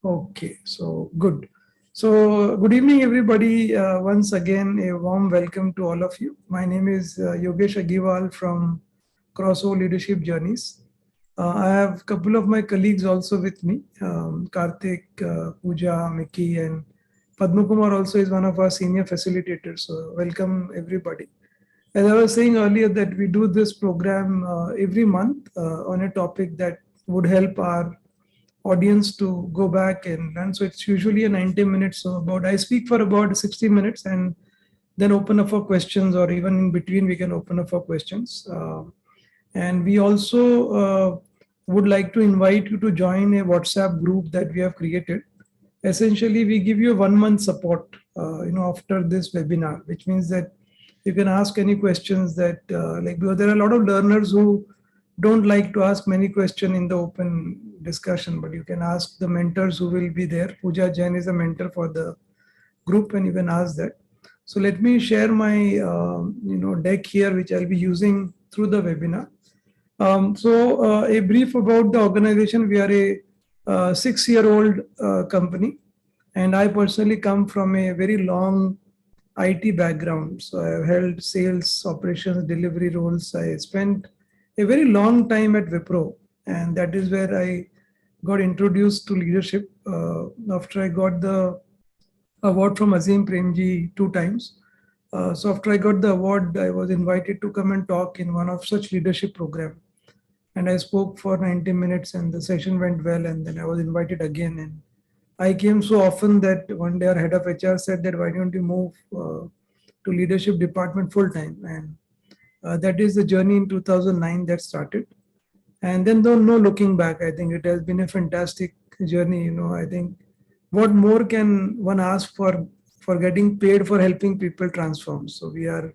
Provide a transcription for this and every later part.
Okay, so good. So good evening, everybody. Once again, a warm welcome to all of you. My name is Yogesh Agiwal from Crossover Leadership Journeys. I have a couple of my colleagues also with me. Karthik, Pooja, Mickey, and Padma Kumar also is one of our senior facilitators. So welcome, everybody. As I was saying earlier, that we do this program every month on a topic that would help our audience to go back and learn. So it's usually a 90 minutes. So about I speak for about 60 minutes and then open up for questions, or even in between we can open up for questions. And we also would like to invite you to join a WhatsApp group that we have created. Essentially, we give you a 1 month support, after this webinar, which means that you can ask any questions that, because there are a lot of learners who don't like to ask many questions in the open discussion, but you can ask the mentors who will be there. Pooja Jain is a mentor for the group, and you can ask that. So let me share my deck here, which I'll be using through the webinar. A brief about the organization. We are a 6-year-old company, and I personally come from a very long IT background. So I've held sales, operations, delivery roles. I spent a very long time at Wipro, and that is where I got introduced to leadership after I got the award from Azim Premji 2 times. So after I got the award, I was invited to come and talk in one of such leadership program. And I spoke for 90 minutes and the session went well. And then I was invited again. And I came so often that one day our head of HR said that, why don't you move to leadership department full time? And that is the journey in 2009 that started. And then no looking back. I think it has been a fantastic journey. I think what more can one ask for getting paid for helping people transform? So we are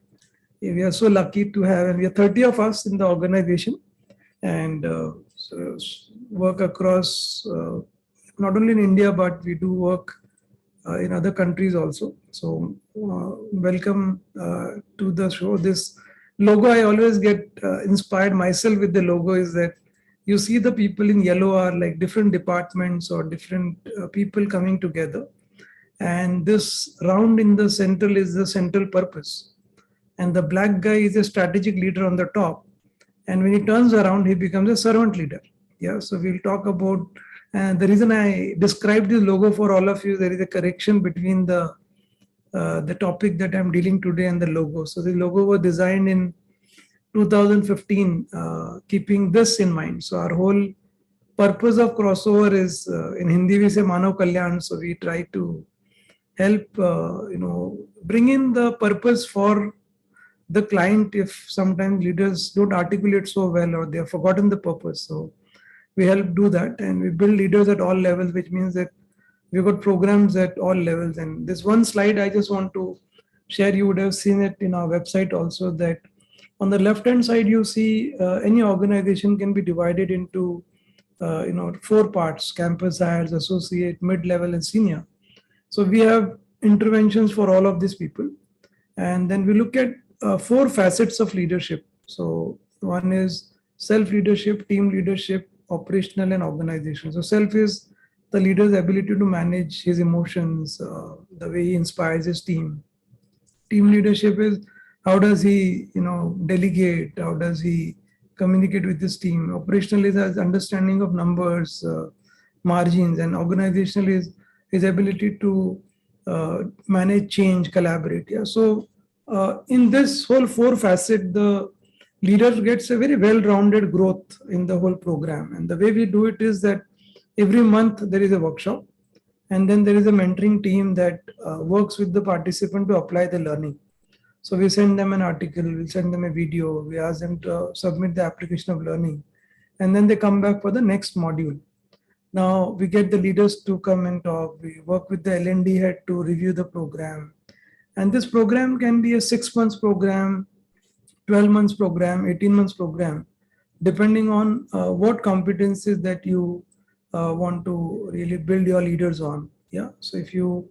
so lucky to have, and we are 30 of us in the organization, and so work across not only in India, but we do work in other countries also. So welcome to the show. This logo, I always get inspired myself with the logo, is that you see the people in yellow are like different departments or different people coming together. And this round in the central is the central purpose. And the black guy is a strategic leader on the top. And when he turns around, he becomes a servant leader. Yeah, so we'll talk about, and the reason I described this logo for all of you, there is a correction between the topic that I'm dealing today and the logo. So the logo was designed in 2015, keeping this in mind. So our whole purpose of Crossover is, in Hindi we say Manav Kalyan. So we try to help, bring in the purpose for the client if sometimes leaders don't articulate so well or they have forgotten the purpose. So we help do that, and we build leaders at all levels, which means that we've got programs at all levels. And this one slide I just want to share, you would have seen it in our website also, that on the left hand side you see any organization can be divided into 4 parts: campus hires, associate, mid-level, and senior. So we have interventions for all of these people. And then we look at 4 facets of leadership. So one is self-leadership, team leadership, operational, and organization. So self is the leader's ability to manage his emotions, the way he inspires his team. Team leadership is how does he, delegate, how does he communicate with his team. Operational is his understanding of numbers, margins, and organizational is his ability to manage change, collaborate. Yeah. So in this whole 4 facet, the leader gets a very well-rounded growth in the whole program. And the way we do it is that every month there is a workshop, and then there is a mentoring team that works with the participant to apply the learning. So we send them an article, we send them a video, we ask them to submit the application of learning, and then they come back for the next module. Now we get the leaders to come and talk. We work with the L&D head to review the program. And this program can be a 6 months program, 12 months program, 18 months program, depending on what competencies that you want to really build your leaders on. Yeah. So if you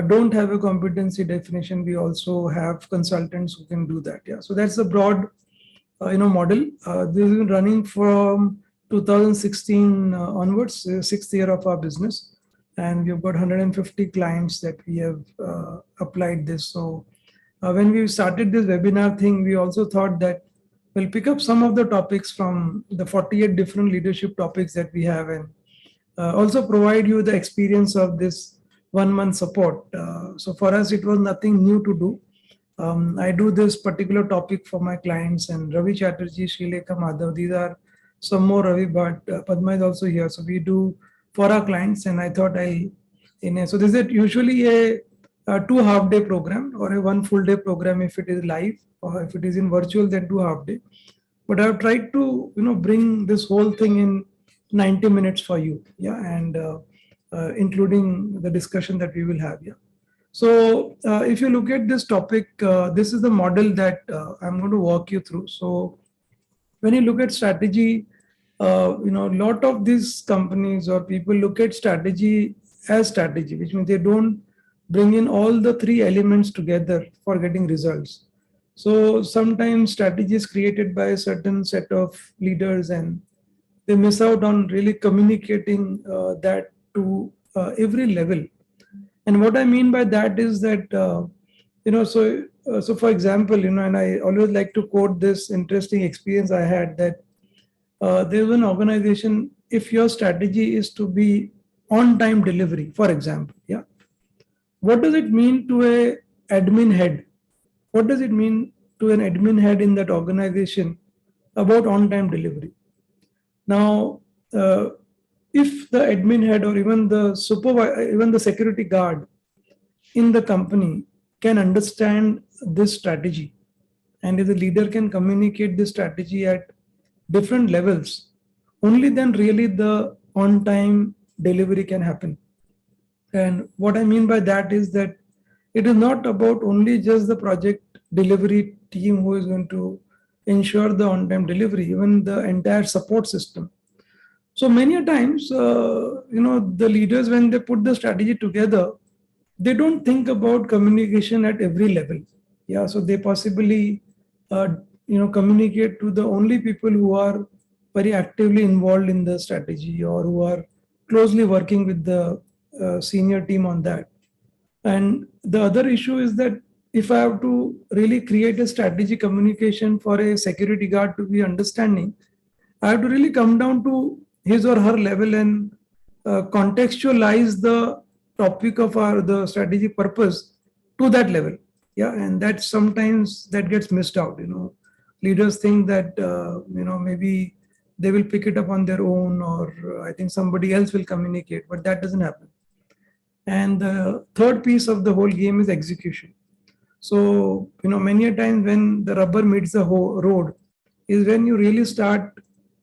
don't have a competency definition, we also have consultants who can do that. Yeah. So that's the broad, model. This is running from 2016 onwards, 6th year of our business. and we've got 150 clients that we have applied this. So when we started this webinar thing, we also thought that we'll pick up some of the topics from the 48 different leadership topics that we have, and also provide you the experience of this 1 month support. So for us, it was nothing new to do. I do this particular topic for my clients, and Ravi Chatterjee, Srilekha Madhav, these are some more Ravi, but Padma is also here. So we do for our clients, and I thought so this is usually a 2 half-day program or a 1 full-day program if it is live, or if it is in virtual, then 2 half-day. But I've tried to, bring this whole thing in 90 minutes for you, yeah, and including the discussion that we will have, yeah. So if you look at this topic, this is the model that I'm going to walk you through. So when you look at strategy, a lot of these companies or people look at strategy as strategy, which means they don't bring in all the three elements together for getting results. So sometimes strategy is created by a certain set of leaders, and they miss out on really communicating that to every level. And what I mean by that is that, so for example, and I always like to quote this interesting experience I had, that there's an organization, if your strategy is to be on time delivery, for example, yeah, what does it mean to a admin head? What does it mean to an admin head in that organization about on time delivery? Now, if the admin head or even the supervisor, even the security guard in the company can understand this strategy, and if the leader can communicate this strategy at different levels, only then really the on-time delivery can happen. And what I mean by that is that it is not about only just the project delivery team who is going to ensure the on-time delivery, even the entire support system. So many times, the leaders, when they put the strategy together, they don't think about communication at every level. Yeah, so they possibly, communicate to the only people who are very actively involved in the strategy, or who are closely working with the senior team on that. And the other issue is that if I have to really create a strategy communication for a security guard to be understanding, I have to really come down to his or her level and contextualize the topic of the strategy purpose to that level. Yeah, and that sometimes that gets missed out. Leaders think that maybe they will pick it up on their own, or I think somebody else will communicate, but that doesn't happen. And the third piece of the whole game is execution. So many a times when the rubber meets the road is when you really start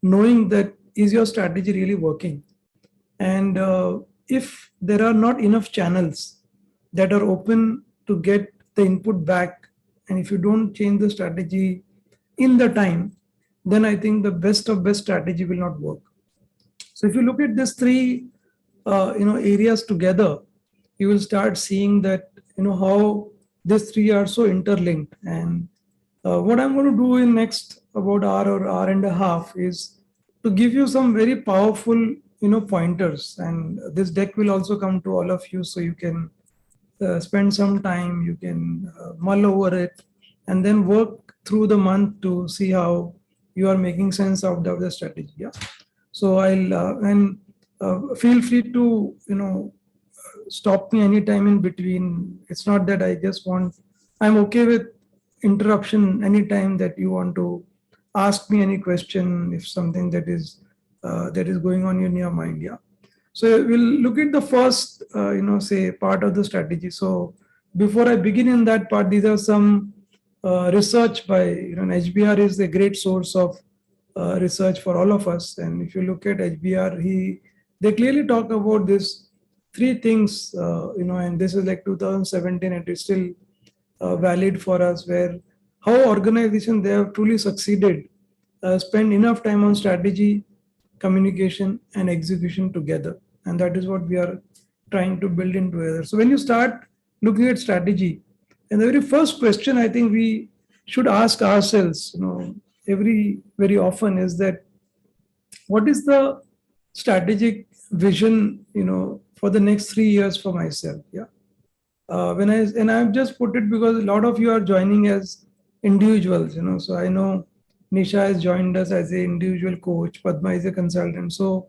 knowing that is your strategy really working. And if there are not enough channels that are open to get the input back, and if you don't change the strategy in the time, then I think the best of best strategy will not work. So if you look at these three areas together, you will start seeing that how these three are so interlinked. And what I'm going to do in next about hour or hour and a half is to give you some very powerful pointers, and this deck will also come to all of you, so you can spend some time, you can mull over it, and then work through the month to see how you are making sense out of the strategy. Yeah. So I'll feel free to stop me anytime in between. It's not that I'm okay with interruption anytime that you want to ask me any question, if something that is going on in your mind. Yeah. So we'll look at the first, say part of the strategy. So before I begin in that part, these are some research by, HBR is a great source of research for all of us. And if you look at HBR, they clearly talk about this three things, and this is like 2017, and it's still valid for us, where how organizations, they have truly succeeded, spend enough time on strategy, communication, and execution together. And that is what we are trying to build into together. So when you start looking at strategy, and the very first question I think we should ask ourselves, very often, is that what is the strategic vision, for the next 3 years for myself. Yeah. And I've just put it because a lot of you are joining as individuals, So I know Nisha has joined us as a individual coach, Padma is a consultant. So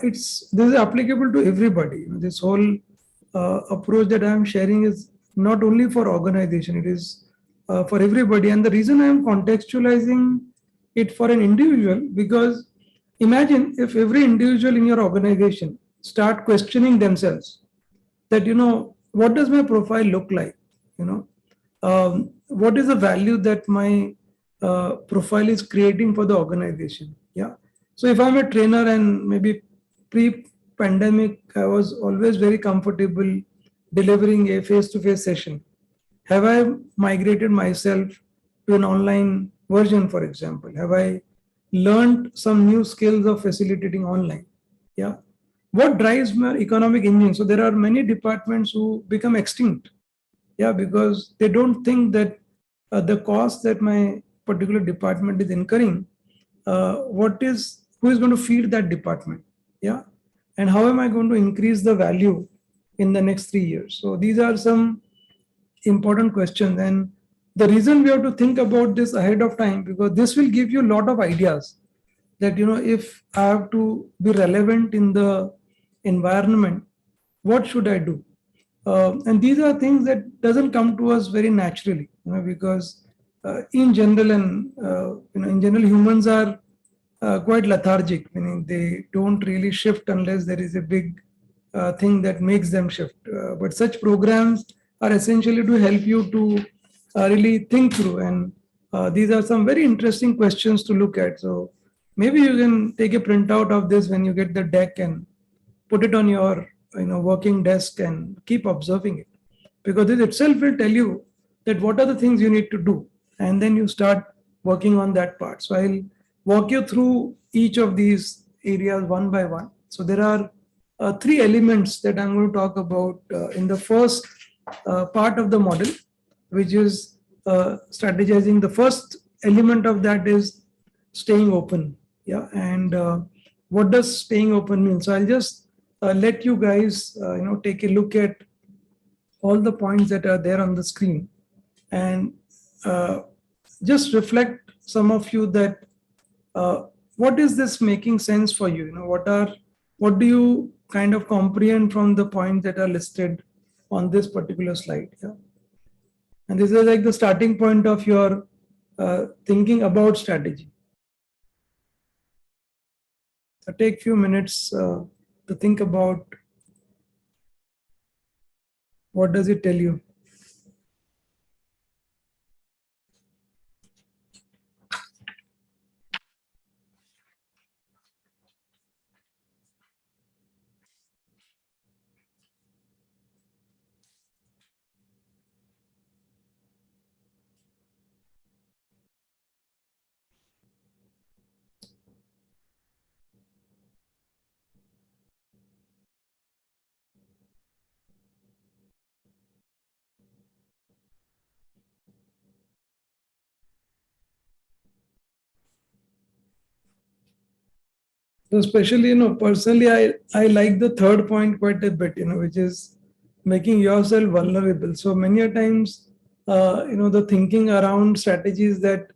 this is applicable to everybody. This whole approach that I'm sharing is not only for organization, it is for everybody. And the reason I'm contextualizing it for an individual, because imagine if every individual in your organization start questioning themselves that, what does my profile look like? You know, what is the value that my profile is creating for the organization? Yeah. So if I'm a trainer and maybe pre-pandemic, I was always very comfortable delivering a face-to-face session. Have I migrated myself to an online version, for example? Have I learned some new skills of facilitating online? Yeah. What drives my economic engine? So there are many departments who become extinct. Yeah, because they don't think that the cost that my particular department is incurring, who is going to feed that department? Yeah. And how am I going to increase the value in the next 3 years? So these are some important questions. And the reason we have to think about this ahead of time, because this will give you a lot of ideas that, if I have to be relevant in the environment, what should I do? And these are things that doesn't come to us very naturally, because in general, in general, humans are quite lethargic, meaning they don't really shift unless there is a big thing that makes them shift. But such programs are essentially to help you to really think through. And these are some very interesting questions to look at. So maybe you can take a printout of this when you get the deck and put it on your working desk and keep observing it, because this itself will tell you that what are the things you need to do, and then you start working on that part. So I'll walk you through each of these areas one by one. So there are three elements that I'm going to talk about in the first part of the model, which is strategizing. The first element of that is staying open. Yeah. And what does staying open mean? So I'll just let you guys take a look at all the points that are there on the screen, and uh, just reflect, some of you, that what is this making sense for you? What do you kind of comprehend from the points that are listed on this particular slide? Yeah. And this is like the starting point of your thinking about strategy. So take few minutes to think about what does it tell you. So especially, personally, I like the third point quite a bit, which is making yourself vulnerable. So many a times, the thinking around strategies that,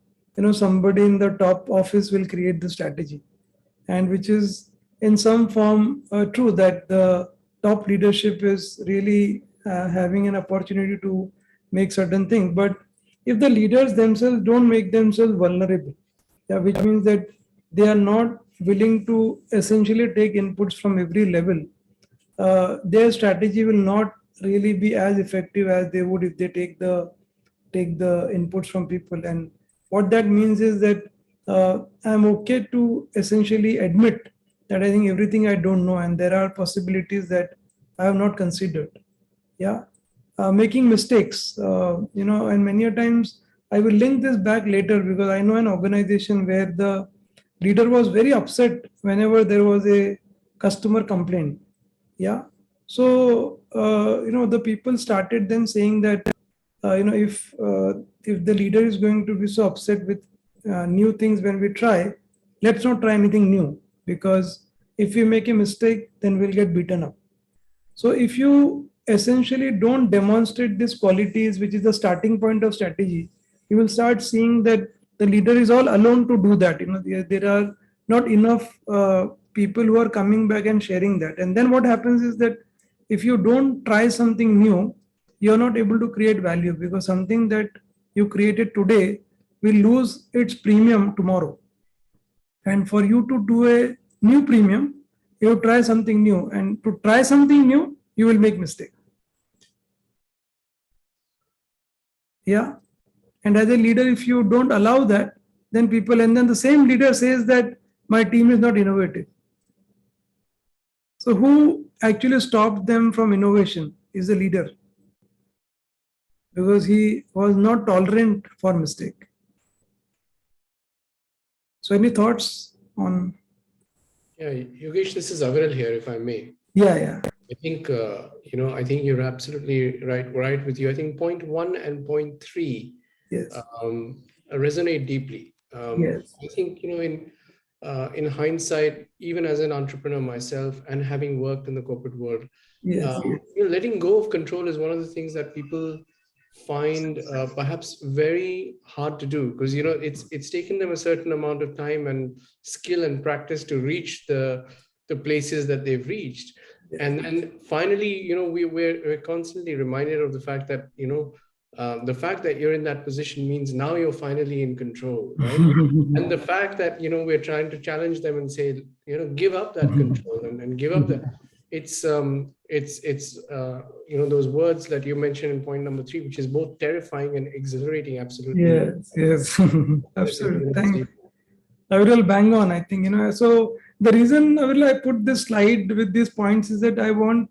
somebody in the top office will create the strategy, and which is in some form true, that the top leadership is really having an opportunity to make certain things. But if the leaders themselves don't make themselves vulnerable, yeah, which means that they are not willing to essentially take inputs from every level, their strategy will not really be as effective as they would if they take the inputs from people. And what that means is that I'm okay to essentially admit that I think everything I don't know, and there are possibilities that I have not considered. Yeah. Making mistakes, and many a times I will link this back later, because I know an organization where the leader was very upset whenever there was a customer complaint. Yeah. So the people started then saying that if the leader is going to be so upset with new things when we try, let's not try anything new, because if we make a mistake, then we'll get beaten up. So if you essentially don't demonstrate these qualities, which is the starting point of strategy, you will start seeing that the leader is all alone to do that. There are not enough people who are coming back and sharing that. And then what happens is that if you don't try something new, you're not able to create value, because something that you created today will lose its premium tomorrow. And for you to do a new premium, you try something new, and to try something new, you will make mistake. Yeah. And as a leader, if you don't allow that, then people, and then the same leader says that my team is not innovative. So who actually stopped them from innovation is the leader, because he was not tolerant for mistake. So any thoughts on? Yeah, Yogesh, this is Aviral here, if I may. Yeah. I think, I think you're absolutely right with you. I think point 1 and point 3 Yes. Resonate deeply. Yes. I think, in hindsight, even as an entrepreneur myself and having worked in the corporate world, Yes. letting go of control is one of the things that people find perhaps very hard to do, because it's taken them a certain amount of time and skill and practice to reach the places that they've reached. Yes. And then finally, we're constantly reminded of the fact that the fact that you're in that position means now you're finally in control, right? And the fact that we're trying to challenge them and say, give up that control and give up that. It's those words that you mentioned in point number 3, which is both terrifying and exhilarating. Absolutely. Yes. Absolutely. Thank you. I will bang on. I think, so the reason I put this slide with these points is that I want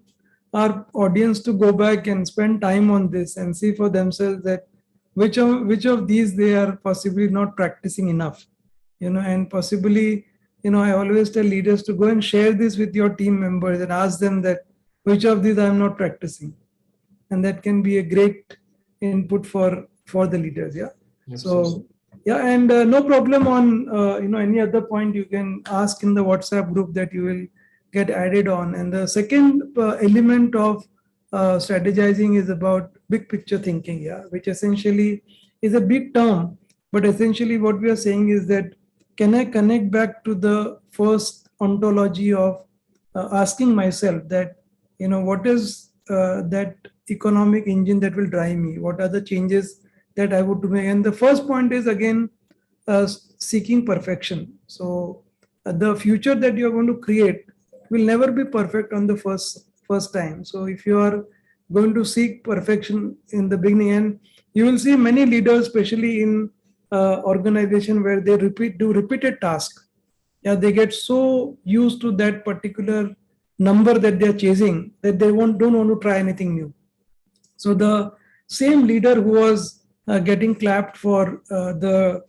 our audience to go back and spend time on this and see for themselves that which of these they are possibly not practicing enough, and possibly, I always tell leaders to go and share this with your team members and ask them that which of these I'm not practicing, and that can be a great input for the leaders. Yeah. Absolutely. So yeah, and no problem on any other point you can ask in the WhatsApp group that you will get added on. And the second element of strategizing is about big picture thinking, which essentially is a big term, but essentially what we are saying is that can I connect back to the first ontology of asking myself that what is that economic engine that will drive me, what are the changes that I would make. And the first point is again seeking perfection. So the future that you're going to create will never be perfect on the first time. So if you are going to seek perfection in the beginning, and you will see many leaders, especially in organization where they do repeated tasks, they get so used to that particular number that they're chasing that they don't want to try anything new. So the same leader who was getting clapped for the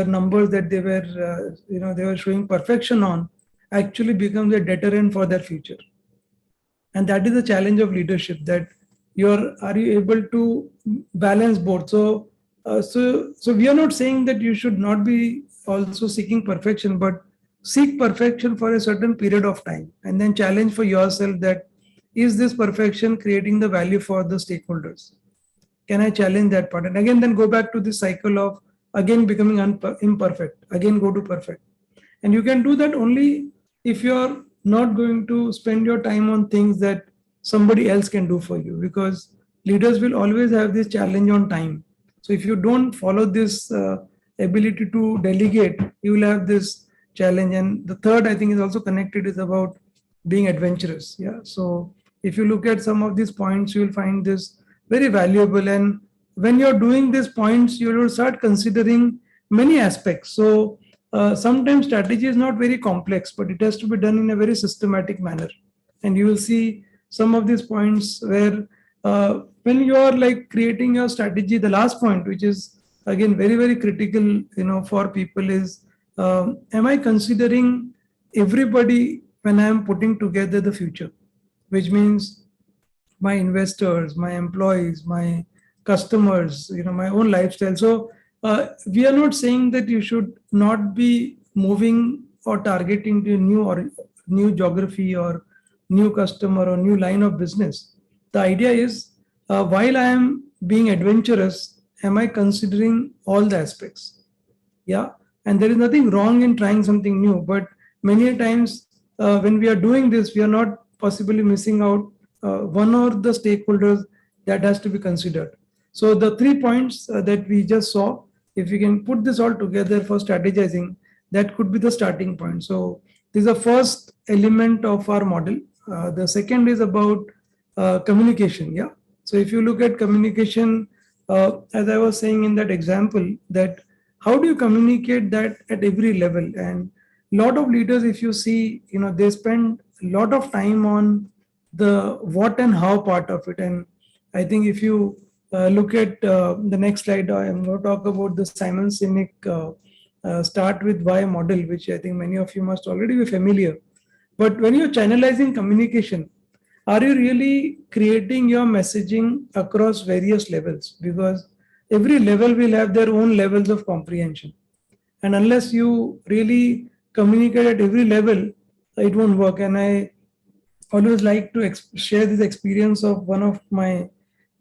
numbers that they were showing perfection on, actually becomes a deterrent for their future. And that is the challenge of leadership, that are you able to balance both. So we are not saying that you should not be also seeking perfection, but seek perfection for a certain period of time, and then challenge for yourself that is this perfection creating the value for the stakeholders? Can I challenge that part? And again, then go back to this cycle of again becoming imperfect, again go to perfect. And you can do that only if you're not going to spend your time on things that somebody else can do for you, because leaders will always have this challenge on time. So if you don't follow this ability to delegate, you will have this challenge. And the third, I think, is also connected, is about being adventurous. Yeah. So if you look at some of these points, you will find this very valuable. And when you're doing these points, you will start considering many aspects. So sometimes strategy is not very complex, but it has to be done in a very systematic manner. And you will see some of these points where when you are like creating your strategy, the last point, which is again very, very critical, for people, is am I considering everybody when I am putting together the future, which means my investors, my employees, my customers, my own lifestyle. So we are not saying that you should not be moving or targeting to new or new geography or new customer or new line of business, the idea is while I am being adventurous, am I considering all the aspects? Yeah, and there is nothing wrong in trying something new, but many times when we are doing this, we are not possibly missing out one or the stakeholders that has to be considered. So the 3 points that we just saw, if we can put this all together for strategizing, that could be the starting point. So this is the first element of our model. The second is about communication. Yeah, so if you look at communication, as I was saying in that example, that how do you communicate that at every level? And a lot of leaders, if you see, they spend a lot of time on the what and how part of it. And I think if you look at the next slide, I am going to talk about the Simon Sinek start with why model, which I think many of you must already be familiar. But when you're channelizing communication, are you really creating your messaging across various levels? Because every level will have their own levels of comprehension. And unless you really communicate at every level, it won't work. And I always like to share this experience of one of my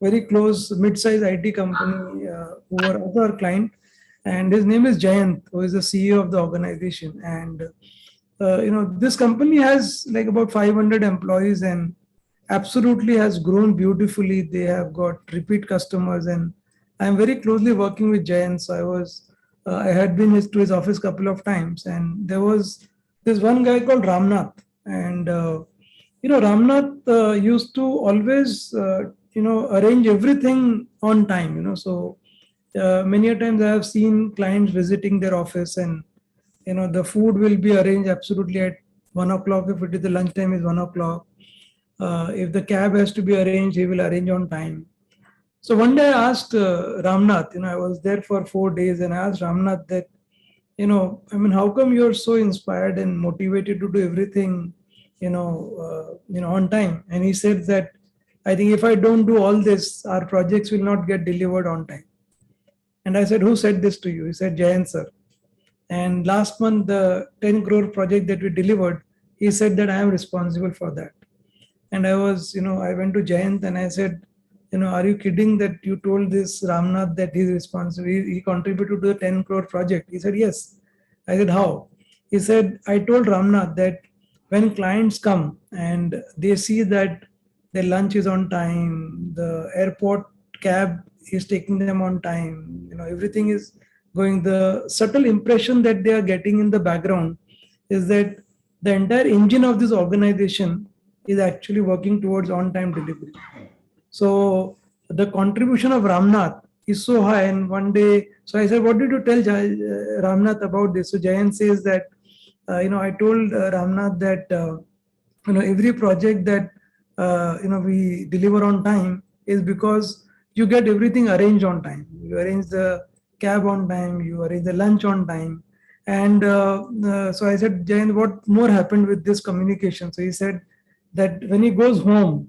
very close mid-sized IT company who were other client, and his name is Jayant, who is the CEO of the organization. And this company has like about 500 employees and absolutely has grown beautifully. They have got repeat customers, and I'm very closely working with Jayant. So I had been to his office a couple of times, and there was this one guy called Ramnath, and Ramnath used to always arrange everything on time. So many a times I have seen clients visiting their office, and the food will be arranged absolutely at 1 o'clock. If it is the lunchtime, is 1 o'clock. If the cab has to be arranged, he will arrange on time. So one day I asked Ramnath, I was there for 4 days, and I asked Ramnath that, how come you're so inspired and motivated to do everything, on time? And he said that, I think if I don't do all this, our projects will not get delivered on time. And I said, who said this to you? He said, Jayant sir. And last month, the 10 crore project that we delivered, he said that I am responsible for that. And I went to Jayant and I said, are you kidding that you told this Ramnath that he's responsible? He contributed to the 10 crore project. He said, yes. I said, how? He said, I told Ramnath that when clients come and they see that their lunch is on time, the airport cab is taking them on time, everything is going, the subtle impression that they are getting in the background is that the entire engine of this organization is actually working towards on-time delivery. So the contribution of Ramnath is so high. And one day, so I said, what did you tell Ramnath about this? So Jayant says that, I told Ramnath that, every project that, we deliver on time is because you get everything arranged on time. You arrange the cab on time, you arrange the lunch on time. And so I said, Jayant, what more happened with this communication? So he said that when he goes home,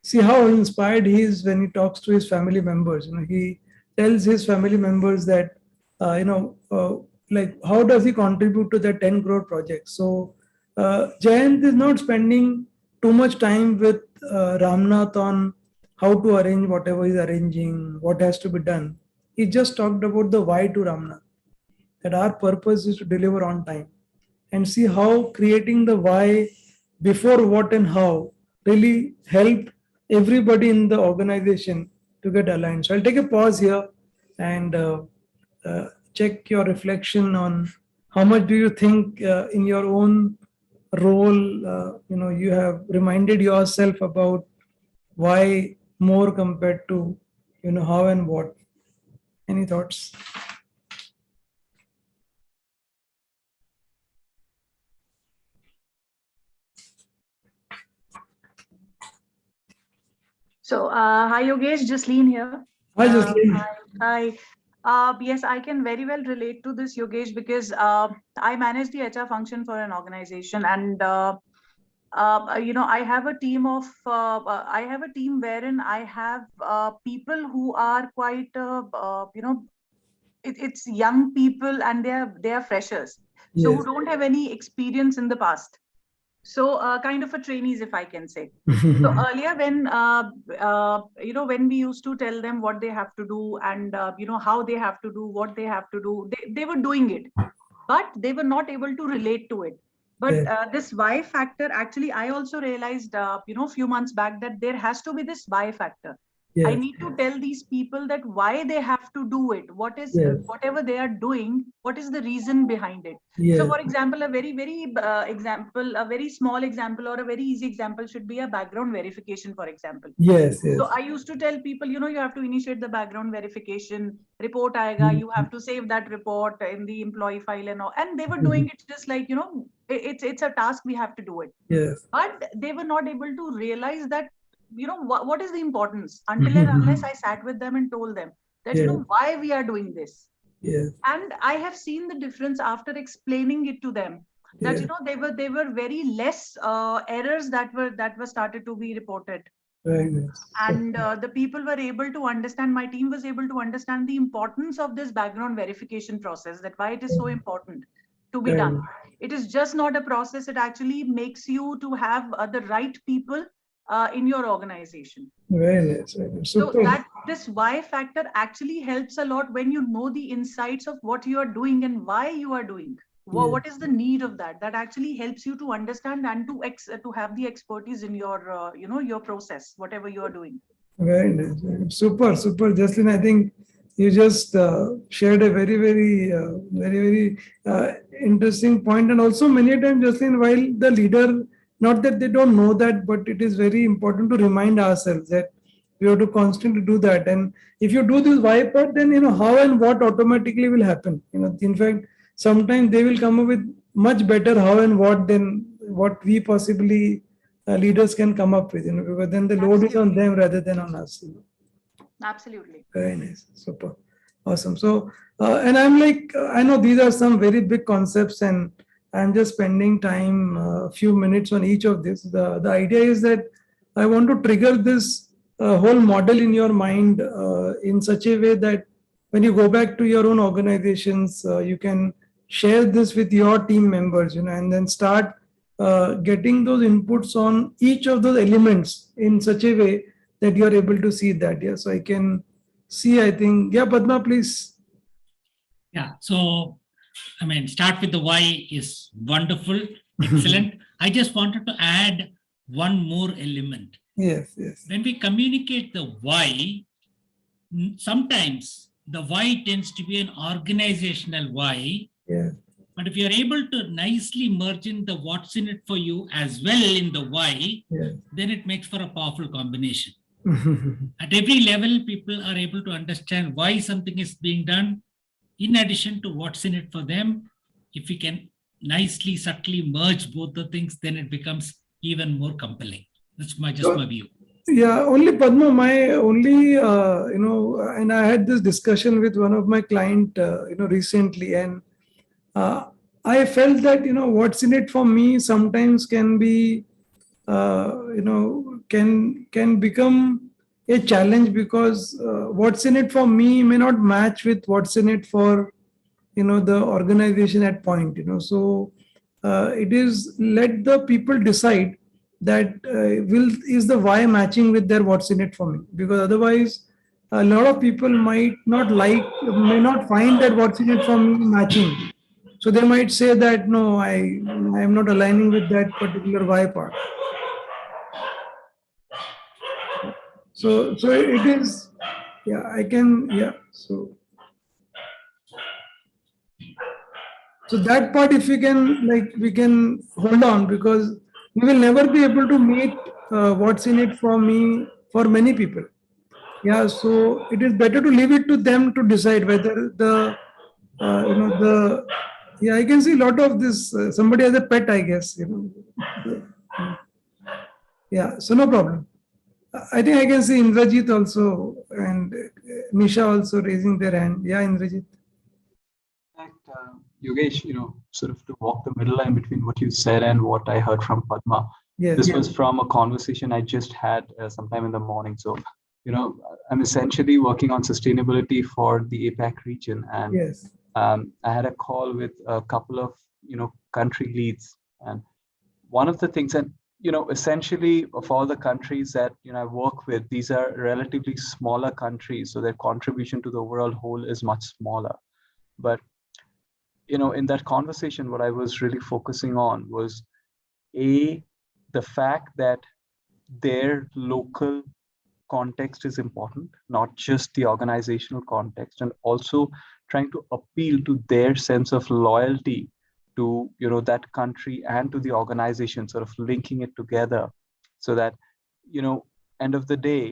see how inspired he is when he talks to his family members. He tells his family members that, like how does he contribute to the 10 crore project. So Jayant is not spending too much time with Ramnath on how to arrange whatever he's arranging, what has to be done. He just talked about the why to Ramnath, that our purpose is to deliver on time, and see how creating the why before what and how really helped everybody in the organization to get aligned. So I'll take a pause here and check your reflection on how much do you think in your own role, you have reminded yourself about why more compared to, how and what. Any thoughts? So, hi Yogesh, Jasleen here. Hi, Jasleen. Hi. Yes, I can very well relate to this, Yogesh, because I manage the HR function for an organization, and I have a team of I have a team wherein I have people who are quite it's young people, and they are freshers, so who Yes. don't have any experience in the past. So kind of a trainees, if I can say. So earlier when, when we used to tell them what they have to do and, how they have to do, what they have to do, they were doing it, but they were not able to relate to it. But this why factor, actually, I also realized, few months back that there has to be this why factor. I Yes. need to tell these people that why they have to do it. What is Yes. whatever they are doing? What is the reason behind it? Yes. So, for example, a very small example or a very easy example should be a background verification, for example. Yes. Yes. So I used to tell people, you have to initiate the background verification. Report aega, you have to save that report in the employee file and all. And they were doing it just like, it's a task, we have to do it. Yes. But they were not able to realize that, what is the importance until and unless I sat with them and told them that, why we are doing this. Yes. And I have seen the difference after explaining it to them that, they were very less errors that were started to be reported. Very nice. And the people were able to understand, my team was able to understand the importance of this background verification process, that why it is so important to be done. It is just not a process, it actually makes you to have the right people in your organization. Very nice. Very nice. So that this why factor actually helps a lot when you know the insights of what you are doing and why you are doing. What is the need of that? That actually helps you to understand and to have the expertise in your your process, whatever you are doing. Very nice. Super, Jaslin. I think you just shared a very, very interesting point. And also many times, Jaslin, while the leader, not that they don't know that, but it is very important to remind ourselves that we have to constantly do that. And if you do this why part, then how and what automatically will happen. In fact, sometimes they will come up with much better how and what than what we possibly leaders can come up with, because then the load is on them rather than on us. Absolutely. Very nice. Super. Awesome. So, and I'm like, I know these are some very big concepts and I'm just spending time, a few minutes on each of this. The idea is that I want to trigger this whole model in your mind in such a way that when you go back to your own organizations, you can share this with your team members, and then start getting those inputs on each of those elements in such a way that you are able to see that. Yeah. So I can see, I think, yeah, Padma, please. Yeah. So, start with the why is wonderful. Excellent. I just wanted to add one more element. Yes. When we communicate the why, sometimes the why tends to be an organizational why. Yeah. But if you're able to nicely merge in the what's in it for you as well in the why, then it makes for a powerful combination. At every level, people are able to understand why something is being done, in addition to what's in it for them. If we can nicely, subtly merge both the things, then it becomes even more compelling. That's my view. Yeah, only Padma, my only, and I had this discussion with one of my client, recently, and I felt that, what's in it for me sometimes can be, can become a challenge, because what's in it for me may not match with what's in it for, the organization at point, so it is, let the people decide that is the why matching with their what's in it for me, because otherwise a lot of people may not find that what's in it for me matching. So they might say that, no, I am not aligning with that particular why part. So it is, so that part, if we can hold on, because we will never be able to meet what's in it for me for many people. Yeah, so it is better to leave it to them to decide whether I can see a lot of this. Somebody has a pet, I guess. Yeah, so no problem. I think I can see Indrajit also and Nisha also raising their hand. Yeah, Indrajit. In fact, Yogesh, sort of to walk the middle line between what you said and what I heard from Padma. Yes. This was from a conversation I just had sometime in the morning. So, I'm essentially working on sustainability for the APAC region, and I had a call with a couple of country leads, and one of the things, and essentially of all the countries that I work with, these are relatively smaller countries, so their contribution to the overall whole is much smaller. But in that conversation, what I was really focusing on was the fact that their local context is important, not just the organizational context, and also trying to appeal to their sense of loyalty to that country and to the organization, sort of linking it together, so that end of the day,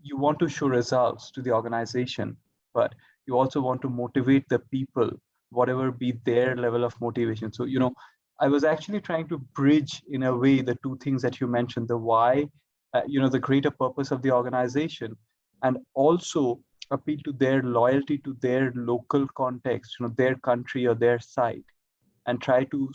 you want to show results to the organization, but you also want to motivate the people, whatever be their level of motivation. So I was actually trying to bridge in a way the two things that you mentioned, the why, the greater purpose of the organization, and also appeal to their loyalty to their local context, their country or their site, and try to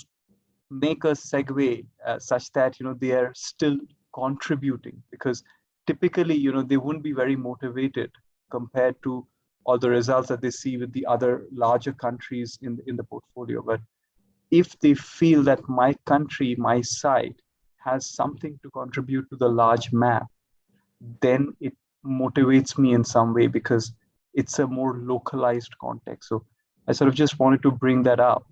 make a segue such that they are still contributing, because typically they wouldn't be very motivated compared to all the results that they see with the other larger countries in the portfolio. But if they feel that my country, my site has something to contribute to the large map, then it motivates me in some way, because it's a more localized context. So I sort of just wanted to bring that up.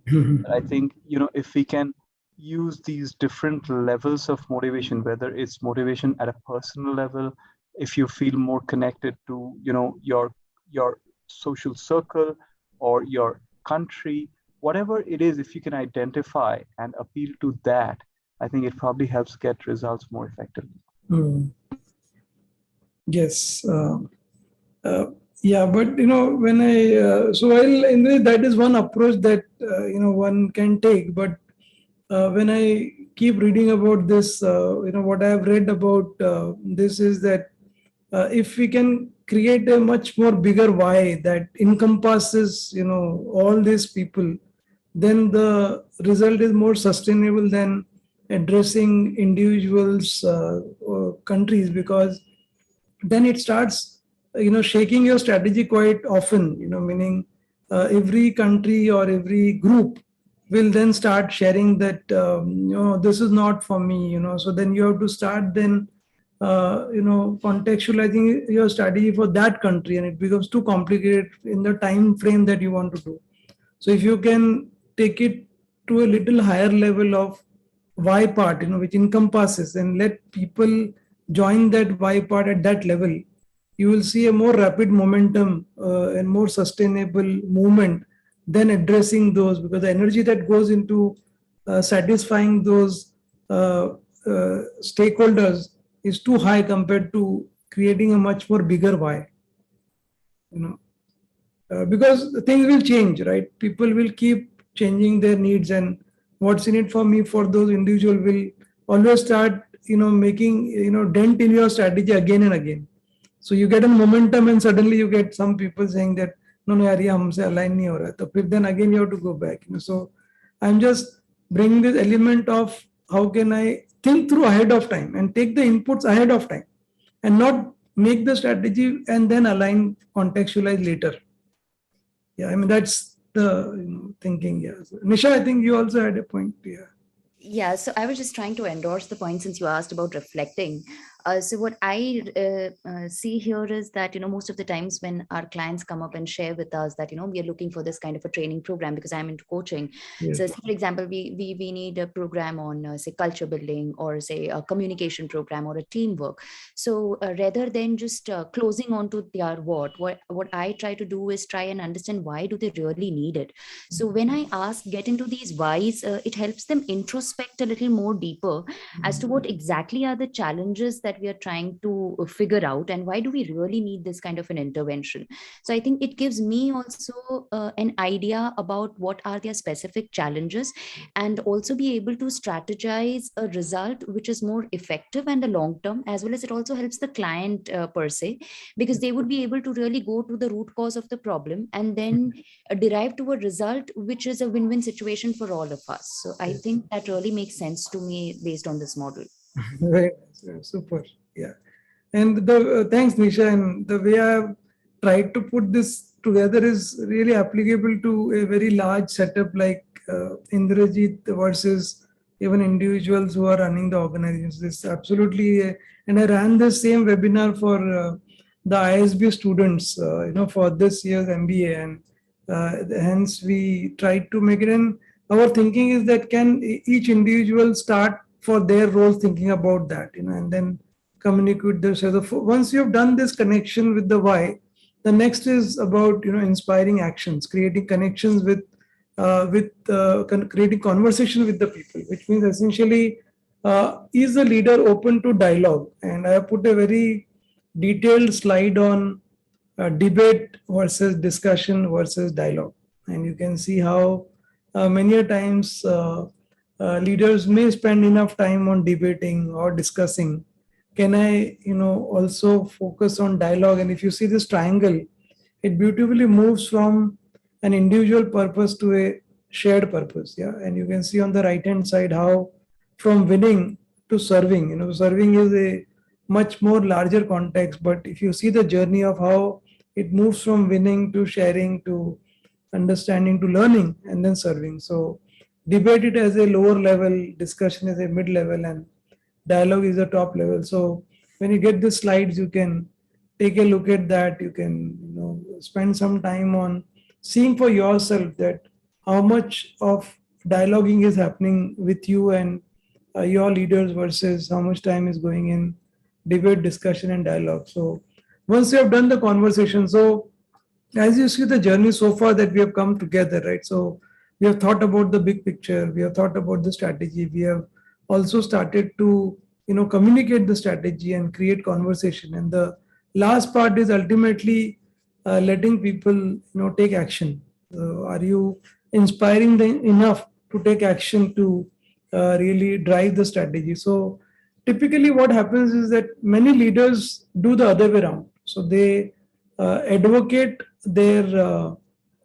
I think, if we can use these different levels of motivation, whether it's motivation at a personal level, if you feel more connected to, your social circle or your country, whatever it is, if you can identify and appeal to that, I think it probably helps get results more effectively. Yes. Yeah, but when that is one approach that one can take. But when I keep reading about this, what I have read about this is that if we can create a much more bigger why that encompasses all these people, then the result is more sustainable than addressing individuals, countries, because then it starts shaking your strategy quite often, meaning every country or every group will then start sharing that this is not for me, so then you have to start then contextualizing your strategy for that country, and it becomes too complicated in the time frame that you want to do. So if you can take it to a little higher level of why part, which encompasses, and let people join that why part at that level, you will see a more rapid momentum and more sustainable movement than addressing those, because the energy that goes into satisfying those stakeholders is too high compared to creating a much more bigger why. Because things will change, right? People will keep changing their needs, and what's in it for me for those individuals will always start making dent in your strategy again and again. So you get a momentum, and suddenly you get some people saying that no yaar, ye humse align nahi ho raha. So then again you have to go back. So I'm just bringing this element of how can I think through ahead of time and take the inputs ahead of time, and not make the strategy and then align, contextualize later. Yeah, I mean, that's the thinking. Yeah. So, Nisha, I think you also had a point. Yeah. Yeah, so I was just trying to endorse the point since you asked about reflecting. So what I see here is that, most of the times when our clients come up and share with us that, we are looking for this kind of a training program because I'm into coaching. Yes. So for example, we need a program on say culture building, or say a communication program or a teamwork. So rather than just closing on to their what I try to do is try and understand why do they really need it. So when I get into these whys, it helps them introspect a little more deeper as to what exactly are the challenges that we are trying to figure out, and why do we really need this kind of an intervention. So I think it gives me also an idea about what are their specific challenges, and also be able to strategize a result which is more effective and the long term, as well as it also helps the client per se, because they would be able to really go to the root cause of the problem and then derive to a result which is a win-win situation for all of us. So I think that really makes sense to me based on this model. Very nice. Super. Yeah. And the thanks, Nisha. And the way I have tried to put this together is really applicable to a very large setup like Indrajit versus even individuals who are running the organizations. This absolutely, and I ran the same webinar for the ISB students, for this year's MBA, and hence we tried to make it. And our thinking is that can each individual start for their roles thinking about that, and then communicate this. So once you have done this connection with the why, the next is about inspiring actions, creating connections with creating conversation with the people, which means essentially is the leader open to dialogue. And I have put a very detailed slide on debate versus discussion versus dialogue, and you can see how many a times leaders may spend enough time on debating or discussing. Can I also focus on dialogue? And if you see this triangle, it beautifully moves from an individual purpose to a shared purpose. Yeah, and you can see on the right hand side how from winning to serving. Serving is a much more larger context, but if you see the journey of how it moves from winning to sharing to understanding to learning and then serving. So debate it as a lower level, discussion is a mid level, and dialogue is a top level. So when you get the slides, you can take a look at that. You can spend some time on seeing for yourself that how much of dialoguing is happening with you and your leaders versus how much time is going in debate, discussion, and dialogue. So once you have done the conversation, so as you see the journey so far that we have come together, right? So we have thought about the big picture, we have thought about the strategy, we have also started to communicate the strategy and create conversation, and the last part is ultimately letting people take action. Are you inspiring them enough to take action to really drive the strategy? So typically what happens is that many leaders do the other way around. So they advocate their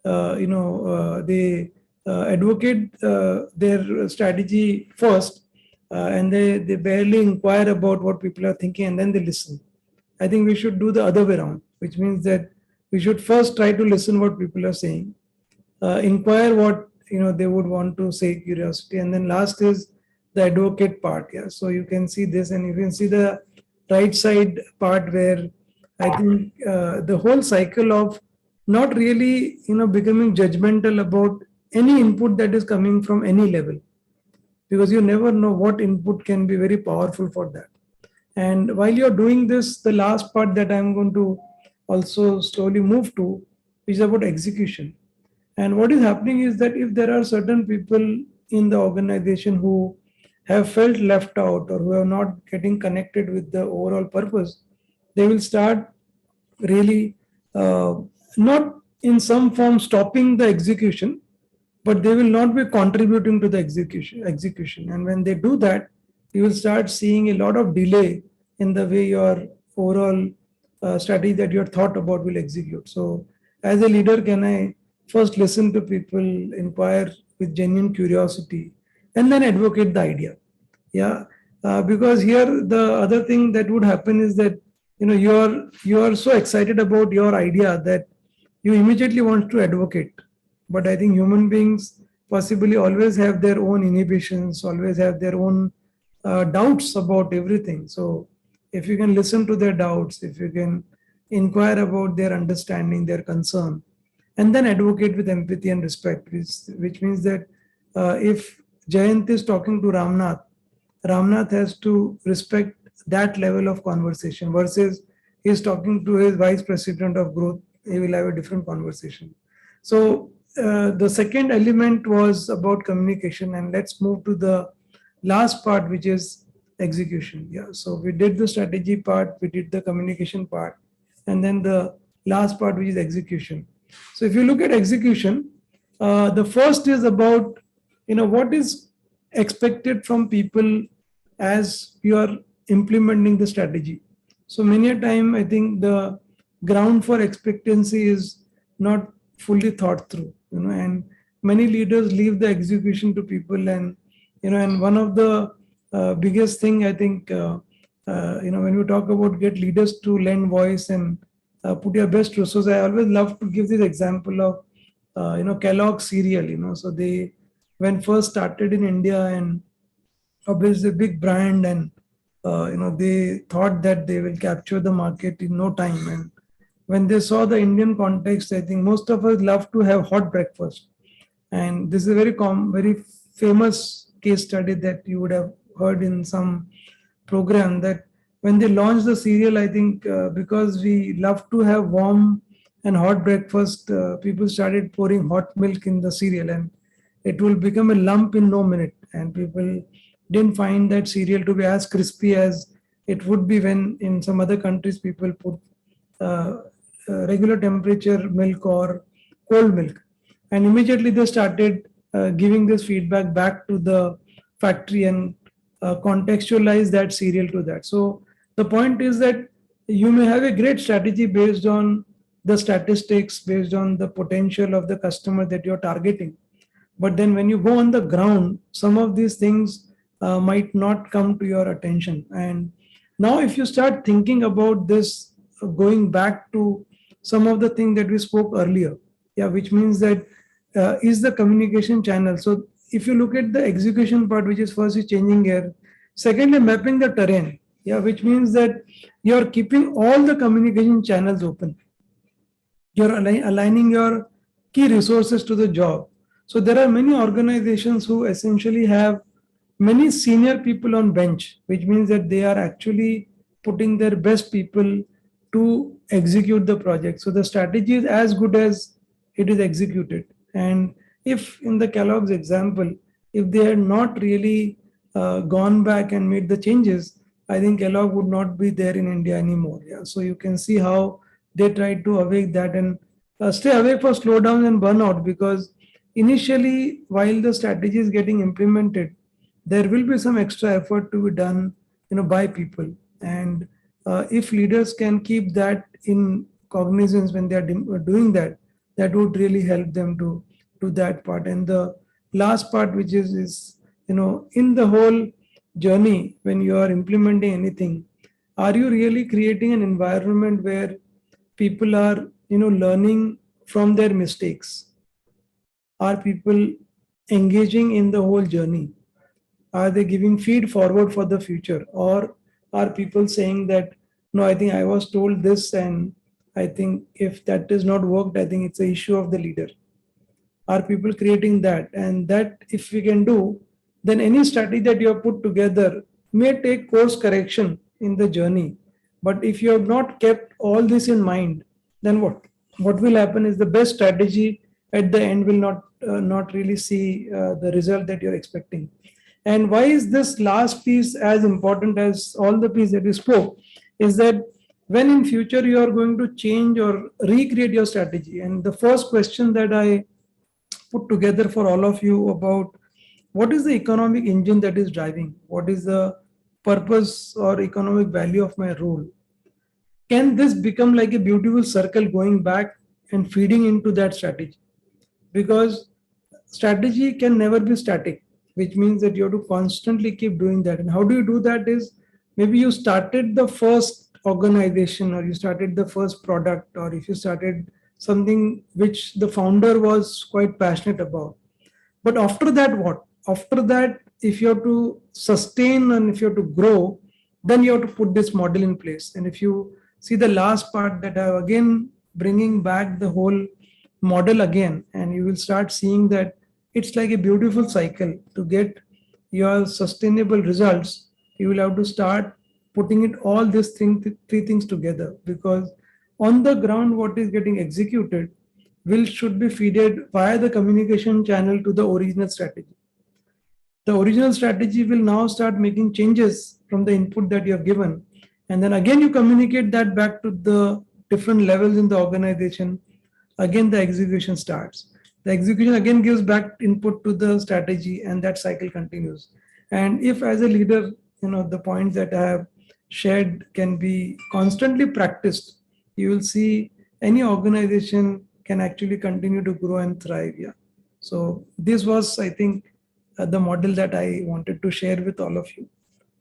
they advocate their strategy first, and they barely inquire about what people are thinking, and then they listen. I think we should do the other way around, which means that we should first try to listen what people are saying, inquire what they would want to say, curiosity, and then last is the advocate part. Yeah, so you can see this, and you can see the right side part where I think the whole cycle of not really becoming judgmental about any input that is coming from any level, because you never know what input can be very powerful for that. And while you're doing this, the last part that I'm going to also slowly move to is about execution. And what is happening is that if there are certain people in the organization who have felt left out or who are not getting connected with the overall purpose, they will start really not in some form stopping the execution, but they will not be contributing to the execution. And when they do that, you will start seeing a lot of delay in the way your overall strategy that you have thought about will execute. So as a leader, can I first listen to people, inquire with genuine curiosity, and then advocate the idea? Yeah, because here the other thing that would happen is that you are so excited about your idea that you immediately want to advocate. But I think human beings possibly always have their own inhibitions, always have their own doubts about everything. So if you can listen to their doubts, if you can inquire about their understanding, their concern, and then advocate with empathy and respect, which means that if Jayant is talking to Ramnath, Ramnath has to respect that level of conversation versus he's talking to his vice president of growth, he will have a different conversation. So the second element was about communication, and let's move to the last part, which is execution. Yeah, so we did the strategy part, we did the communication part, and then the last part, which is execution. So if you look at execution, the first is about what is expected from people as you are implementing the strategy. So many a time, I think the ground for expectancy is not fully thought through, and many leaders leave the execution to people. And and one of the biggest thing, I think when we talk about get leaders to lend voice and put your best resources, I always love to give this example of Kellogg's cereal. So they when first started in India, and obviously a big brand, and they thought that they will capture the market in no time. And when they saw the Indian context, I think most of us love to have hot breakfast. And this is a very famous case study that you would have heard in some program, that when they launched the cereal, I think because we love to have warm and hot breakfast, people started pouring hot milk in the cereal, and it will become a lump in no minute. And people didn't find that cereal to be as crispy as it would be when in some other countries people put uh, regular temperature milk or cold milk. And immediately they started giving this feedback back to the factory and contextualize that cereal to that. So the point is that you may have a great strategy based on the statistics, based on the potential of the customer that you're targeting. But then when you go on the ground, some of these things might not come to your attention. And now if you start thinking about this, going back to some of the things that we spoke earlier, yeah, which means that is the communication channel. So if you look at the execution part, which is first is changing gear, secondly mapping the terrain, yeah, which means that you're keeping all the communication channels open. You're aligning your key resources to the job. So there are many organizations who essentially have many senior people on bench, which means that they are actually putting their best people to execute the project. So the strategy is as good as it is executed. And if in the Kellogg's example, if they had not really gone back and made the changes, I think Kellogg would not be there in India anymore. Yeah. So you can see how they try to awake that and stay awake for slowdown and burnout, because initially, while the strategy is getting implemented, there will be some extra effort to be done, by people. And if leaders can keep that in cognizance when they are doing that, that would really help them to do that part. And the last part, which is in the whole journey, when you are implementing anything, are you really creating an environment where people are learning from their mistakes? Are people engaging in the whole journey? Are they giving feed forward for the future? Or are people saying that, no, I think I was told this, and I think if that does not work, I think it's an issue of the leader? Are people creating that? And that, if we can do, then any strategy that you have put together may take course correction in the journey. But if you have not kept all this in mind, then what will happen is the best strategy at the end will not really see the result that you're expecting. And why is this last piece as important as all the piece that we spoke? Is that when in future you are going to change or recreate your strategy, and the first question that I put together for all of you about what is the economic engine that is driving, what is the purpose or economic value of my role, can this become like a beautiful circle going back and feeding into that strategy? Because strategy can never be static, which means that you have to constantly keep doing that. And how do you do that is, maybe you started the first organization, or you started the first product, or if you started something which the founder was quite passionate about. But after that, what? After that, if you have to sustain and if you have to grow, then you have to put this model in place. And if you see the last part, that I again bringing back the whole model again, and you will start seeing that it's like a beautiful cycle. To get your sustainable results, you will have to start putting it all these three things together, because on the ground what is getting executed should be fed via the communication channel to the original strategy. The original strategy will now start making changes from the input that you have given, and then again you communicate that back to the different levels in the organization. Again the execution starts. The execution again gives back input to the strategy, and that cycle continues. And if as a leader, the points that I have shared can be constantly practiced, you will see any organization can actually continue to grow and thrive. Yeah. So this was, I think, the model that I wanted to share with all of you.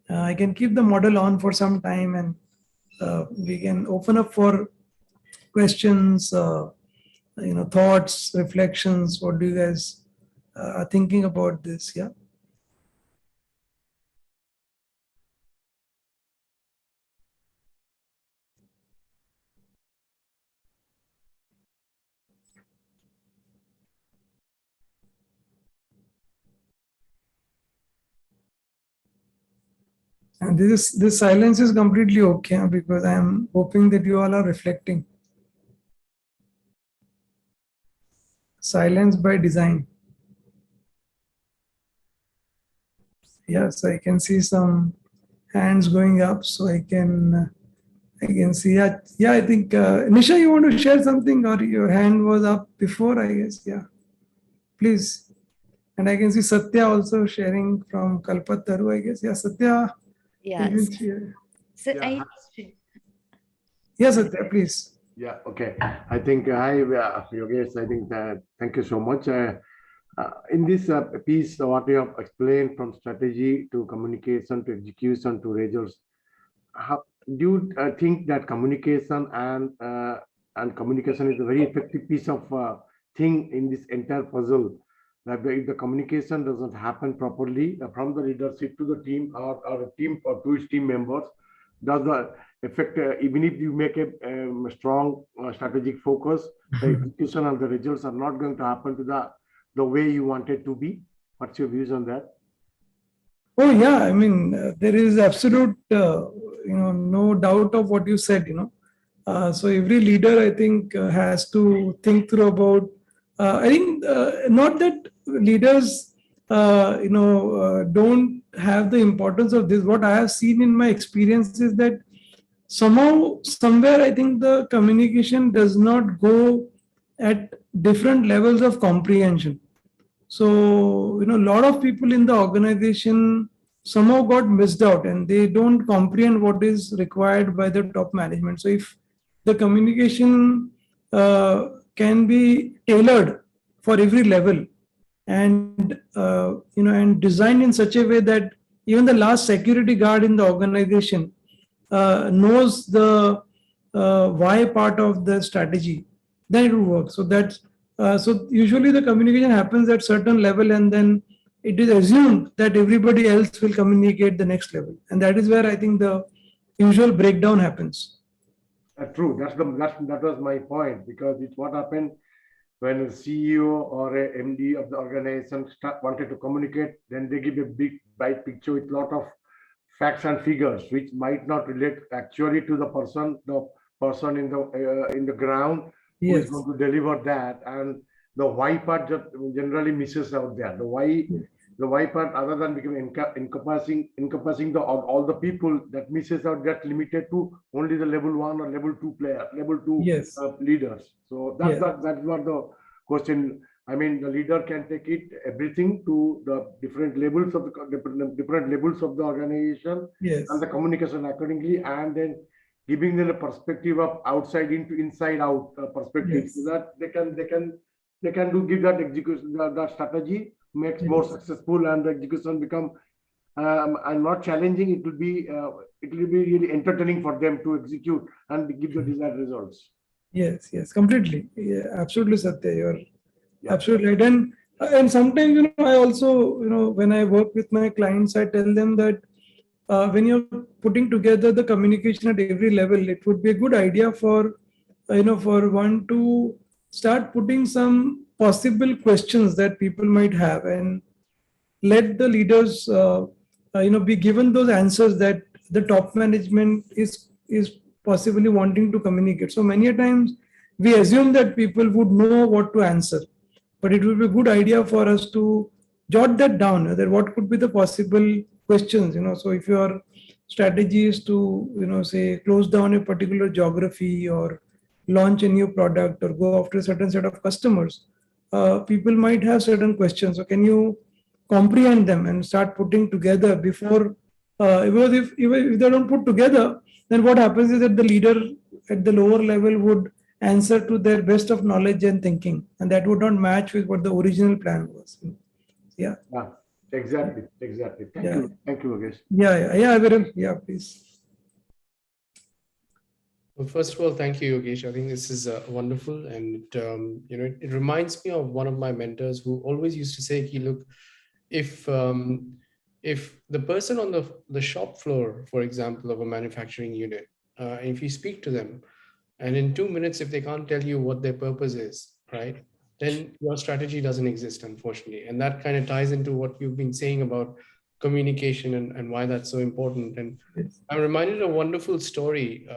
I can keep the model on for some time, and we can open up for questions, thoughts, reflections. What do you guys are thinking about this? Yeah. And this silence is completely okay, because I am hoping that you all are reflecting. Silence by design. Yes, I can see some hands going up, so I can see. Yeah. I think Nisha, you want to share something, or your hand was up before? I guess. Yeah, please. And I can see Satya also sharing from Kalpataru, I guess. Yeah, Satya. Yes. So Yeah. Yes, Satya, please. Yeah, okay. I think, hi, Yogesh, I think thank you so much. In this piece, what you have explained from strategy to communication to execution to results, how do you think that communication and communication is a very effective piece of thing in this entire puzzle? That if the communication doesn't happen properly from the leadership to the team or a team or to its team members, does the effect, even if you make a strong strategic focus, the execution and the results are not going to happen to the way you want it to be? What's your views on that? Oh yeah, I mean there is absolute no doubt of what you said. So every leader, I think, has to think through about. I think not that leaders don't have the importance of this. What I have seen in my experience is that somehow, somewhere, I think the communication does not go at different levels of comprehension. So, a lot of people in the organization somehow got missed out, and they don't comprehend what is required by the top management. So, if the communication can be tailored for every level, and and designed in such a way that even the last security guard in the organization knows the why part of the strategy, then it will work. So that's so usually the communication happens at certain level, and then it is assumed that everybody else will communicate the next level, and that is where I think the usual breakdown happens. True. That was my point, because it's what happened when a CEO or a MD of the organization wanted to communicate. Then they give a big bright picture with a lot of facts and figures, which might not relate actually to the person in the ground who is Yes. going to deliver that, and the why part just generally misses out there. The why part, other than becoming encompassing all the people, that misses out, get limited to only the level 1 or level 2 player, level 2 Yes. leaders. So that's what the question. I mean, the leader can take it everything to the different levels of the organization, Yes. and the communication accordingly, and then giving them a perspective of outside into inside out perspective, Yes. so that they can give that execution, that strategy makes more successful, and the execution become and not challenging. It will be really entertaining for them to execute and give the desired results. Yes, completely. Yeah, absolutely, Satya. You're absolutely right. And sometimes, I also, when I work with my clients, I tell them that when you're putting together the communication at every level, it would be a good idea for, for one to start putting some possible questions that people might have, and let the leaders, be given those answers that the top management is possibly wanting to communicate. So many a times we assume that people would know what to answer, but it will be a good idea for us to jot that down, that what could be the possible questions. So if your strategy is to, say, close down a particular geography, or launch a new product, or go after a certain set of customers, people might have certain questions. So can you comprehend them and start putting together before, because if they don't put together, then what happens is that the leader at the lower level would answer to their best of knowledge and thinking, and that would not match with what the original plan was. Yeah, Exactly. Thank you, Yogesh. Viral. Yeah, please. Well, first of all, thank you, Yogesh. I think this is wonderful, and it reminds me of one of my mentors who always used to say, "Look, if the person on the shop floor, for example, of a manufacturing unit, if you speak to them, and in 2 minutes, if they can't tell you what their purpose is, right, then your strategy doesn't exist, unfortunately." And that kind of ties into what you've been saying about communication and why that's so important. And Yes. I'm reminded of a wonderful story.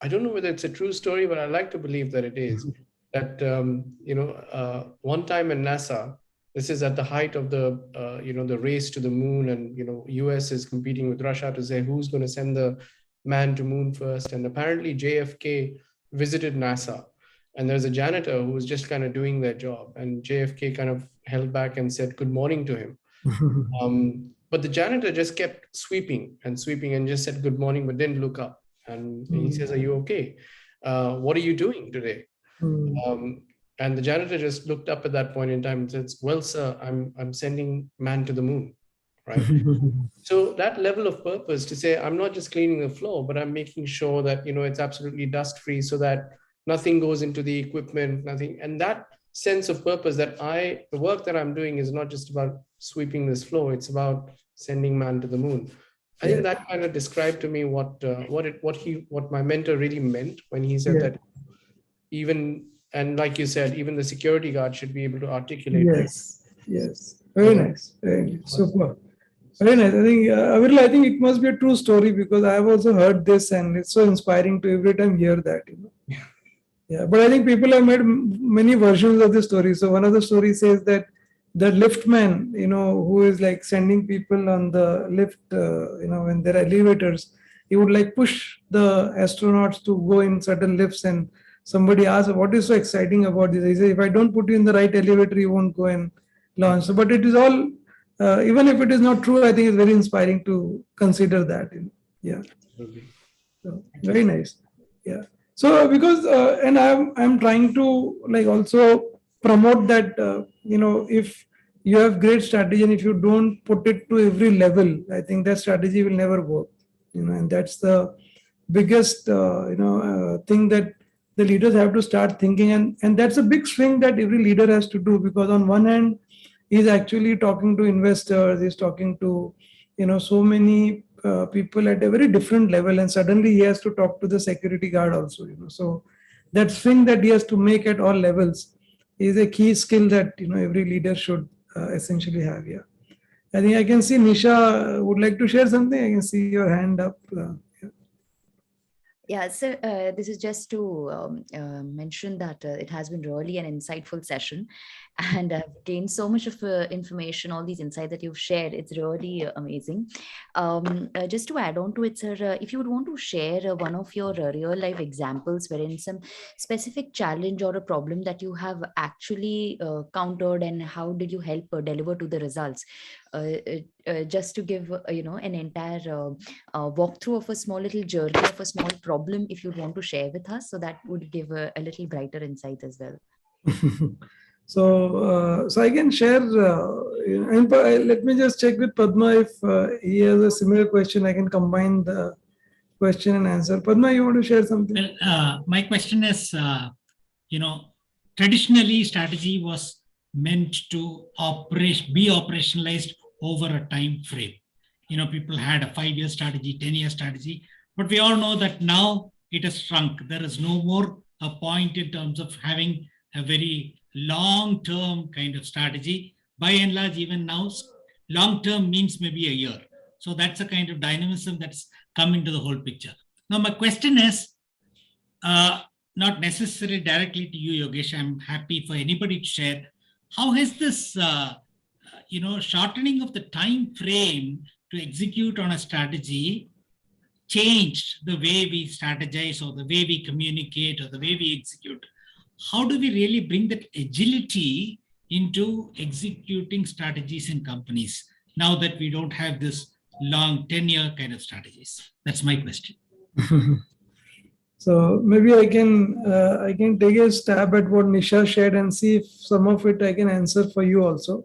I don't know whether it's a true story, but I like to believe that it is. That one time in NASA, this is at the height of the race to the moon, and US is competing with Russia to say who's going to send the man to moon first. And apparently JFK visited NASA, and there's a janitor who was just kind of doing their job, and JFK kind of held back and said good morning to him. But the janitor just kept sweeping and just said good morning, but didn't look up. And he says, "Are you okay? What are you doing today?" And the janitor just looked up at that point in time and said, "Well, sir, I'm sending man to the moon." Right? So that level of purpose to say, I'm not just cleaning the floor, but I'm making sure that it's absolutely dust free, so that nothing goes into the equipment, nothing. And that sense of purpose, that the work that I'm doing is not just about sweeping this floor, it's about sending man to the moon. I think that kind of described to me what my mentor really meant when he said that even, and like you said, even the security guard should be able to articulate. Yes. Very nice. Super. Very nice. I think, Aviral, I think it must be a true story, because I have also heard this, and it's so inspiring to every time hear that. Yeah. But I think people have made many versions of the story. So one of the stories says that the liftman, who is like sending people on the lift, when there are elevators, he would like push the astronauts to go in certain lifts, and somebody asked, what is so exciting about this? He said, if I don't put you in the right elevator, you won't go and launch. So, but it is all, even if it is not true, I think it's very inspiring to consider that. Yeah. So, very nice. Yeah. So because, and I'm trying to like also promote that, if you have great strategy and if you don't put it to every level, I think that strategy will never work. And that's the biggest, thing that the leaders have to start thinking. And that's a big swing that every leader has to do, because on one hand, he's actually talking to investors, he's talking to, so many people at a very different level, and suddenly he has to talk to the security guard also. So that swing that he has to make at all levels is a key skill that every leader should essentially have. Yeah, I think I can see Nisha would like to share something. I can see your hand up. Yeah, so this is just to mention that it has been really an insightful session, and I've gained so much of information, all these insights that you've shared. It's really amazing. Just to add on to it, sir, if you would want to share one of your real life examples wherein some specific challenge or a problem that you have actually countered, and how did you help deliver to the results? Just to give an entire walkthrough of a small little journey of a small problem, if you'd want to share with us, so that would give a little brighter insight as well. So I can share, and let me just check with Padma if he has a similar question. I can combine the question and answer. Padma, you want to share something? Well, my question is, traditionally strategy was meant to be operationalized over a time frame. People had a 5-year strategy, 10-year strategy, but we all know that now it has shrunk. There is no more a point in terms of having a very long-term kind of strategy. By and large, even now, long-term means maybe a year. So that's a kind of dynamism that's come into the whole picture. Now, my question is, not necessarily directly to you, Yogesh. I'm happy for anybody to share. How has this, shortening of the time frame to execute on a strategy changed the way we strategize, or the way we communicate, or the way we execute? How do we really bring that agility into executing strategies in companies now that we don't have this long 10-year kind of strategies? That's my question. So maybe I can take a stab at what Nisha shared and see if some of it I can answer for you also.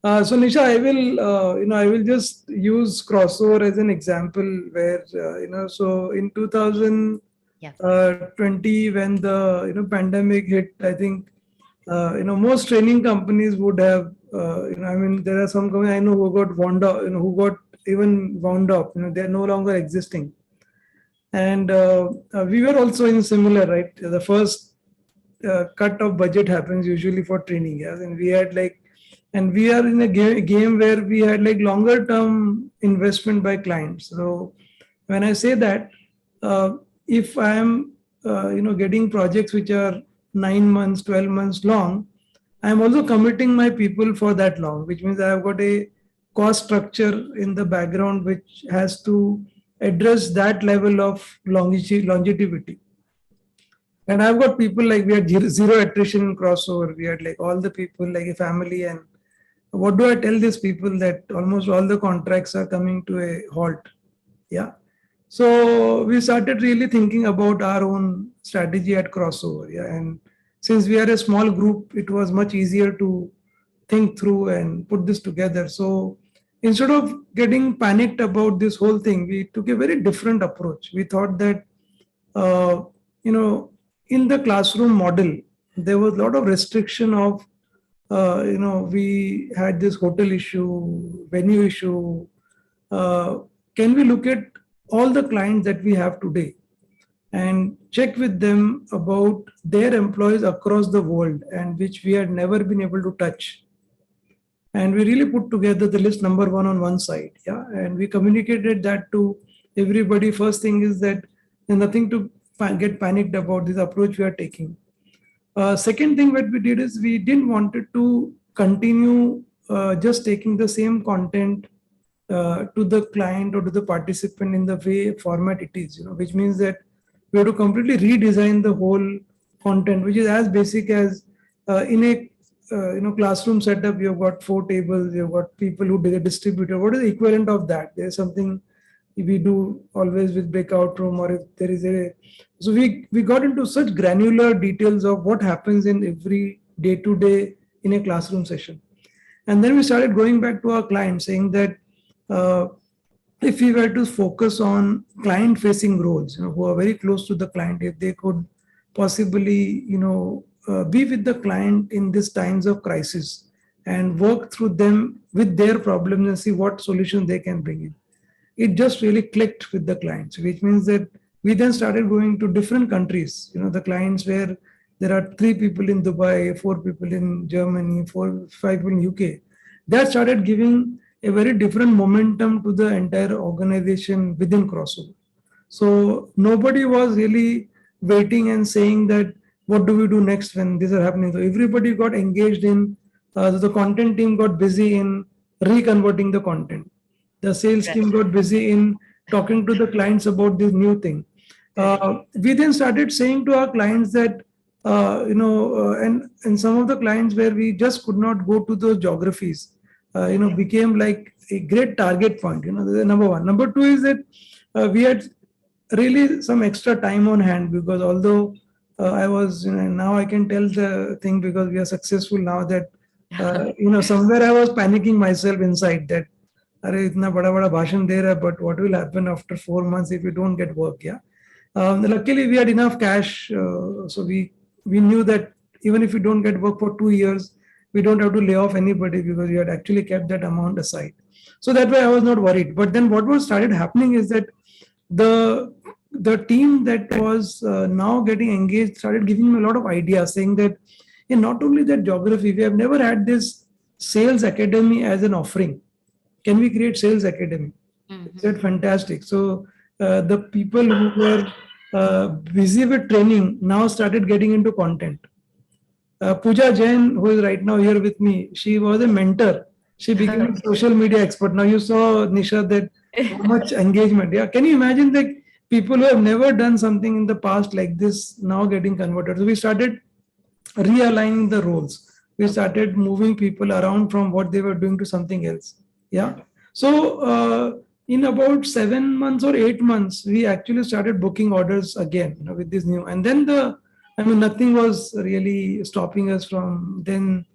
So Nisha, I will just use crossover as an example where, so in 2020, when the pandemic hit, I think, most training companies would have, there are some companies I know who got wound up, who got even wound up, they're no longer existing. And we were also in similar, right? The first cut of budget happens usually for training, yes, and we had And we are in a game where we had like longer term investment by clients. So when I say that, if I am getting projects which are 9 months, 12 months long, I am also committing my people for that long, which means I have got a cost structure in the background which has to address that level of longevity. And I've got people like, we had zero attrition in crossover. We had like all the people like a family. And what do I tell these people? That almost all the contracts are coming to a halt. Yeah. So we started really thinking about our own strategy at crossover. Yeah. And since we are a small group, it was much easier to think through and put this together. So instead of getting panicked about this whole thing, we took a very different approach. We thought that, in the classroom model, there was a lot of restriction of, we had this hotel issue, venue issue. Can we look at all the clients that we have today and check with them about their employees across the world and which we had never been able to touch? And we really put together the list number one on one side. Yeah. And we communicated that to everybody. First thing is that there's nothing to get panicked about this approach we are taking. Second thing that we did is we didn't want to continue just taking the same content to the client or to the participant in the way format it is, which means that we have to completely redesign the whole content, which is as basic as in a classroom setup. You've got 4 tables, you've got people who do the distributor. What is the equivalent of that? There's something we do always with breakout room, or if there is a, so we got into such granular details of what happens in every day-to-day in a classroom session. And then we started going back to our clients saying that if we were to focus on client-facing roles, who are very close to the client, if they could possibly, be with the client in these times of crisis and work through them with their problems and see what solutions they can bring in. It just really clicked with the clients, which means that we then started going to different countries, the clients where there are 3 people in Dubai, 4 people in Germany, 5 people in UK. That started giving a very different momentum to the entire organization within crossover. So nobody was really waiting and saying that, what do we do next when these are happening? So everybody got engaged in, the content team got busy in reconverting the content. The sales team got busy in talking to the clients about this new thing. We then started saying to our clients that, and some of the clients where we just could not go to those geographies, became like a great target point. Number one. Number two is that we had really some extra time on hand, because although I was, now I can tell the thing because we are successful now, that, somewhere I was panicking myself inside that, itna bada bada bhashan de raha, but what will happen after 4 months if we don't get work? Yeah. Luckily, we had enough cash. So we knew that even if we don't get work for 2 years, we don't have to lay off anybody, because we had actually kept that amount aside. So that way I was not worried. But then what was started happening is that the team that was now getting engaged started giving me a lot of ideas, saying that in not only that geography, we have never had this sales academy as an offering. Can we create sales academy? Is that fantastic? So the people who were busy with training now started getting into content. Pooja Jain, who is right now here with me, she was a mentor. She became a social media expert. Now you saw, Nisha, that how much engagement. Yeah, can you imagine that people who have never done something in the past like this now getting converted? So we started realigning the roles. We started moving people around from what they were doing to something else. Yeah. So in about 7 months or 8 months, we actually started booking orders again, with this new. And then nothing was really stopping us from then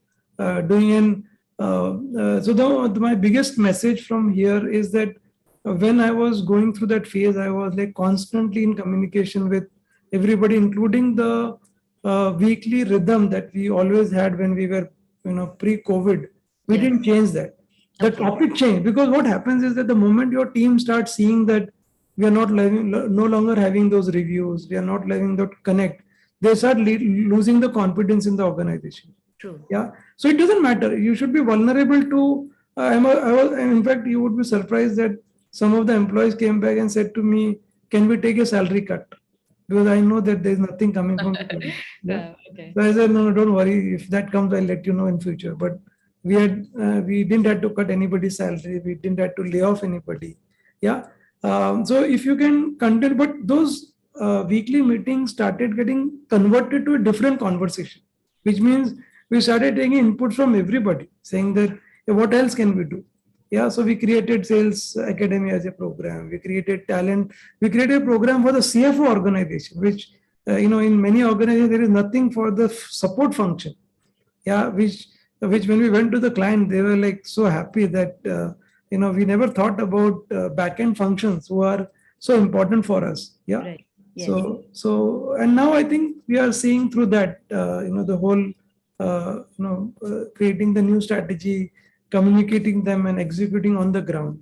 doing. My biggest message from here is that when I was going through that phase, I was like constantly in communication with everybody, including the weekly rhythm that we always had when we were, pre-COVID. We didn't change that. The topic changed, because what happens is that the moment your team starts seeing that we are no longer having those reviews, we are not letting that connect, they start losing the confidence in the organization. True. Yeah. So it doesn't matter. You should be vulnerable to, in fact, you would be surprised that some of the employees came back and said to me, can we take a salary cut? Because I know that there's nothing coming from the client. Yeah. Okay. So I said, no, don't worry. If that comes, I'll let you know in future. But we didn't have to cut anybody's salary. We didn't have to lay off anybody. Yeah. So if you can content, but those weekly meetings started getting converted to a different conversation, which means we started taking input from everybody, saying that what else can we do? Yeah, so we created Sales Academy as a program. We created talent. We created a program for the CFO organization, which in many organizations there is nothing for the support function. Yeah, which when we went to the client, they were like so happy that we never thought about back-end functions who are so important for us. Yeah. Right. Yes. So and now I think we are seeing through that the whole creating the new strategy, communicating them and executing on the ground.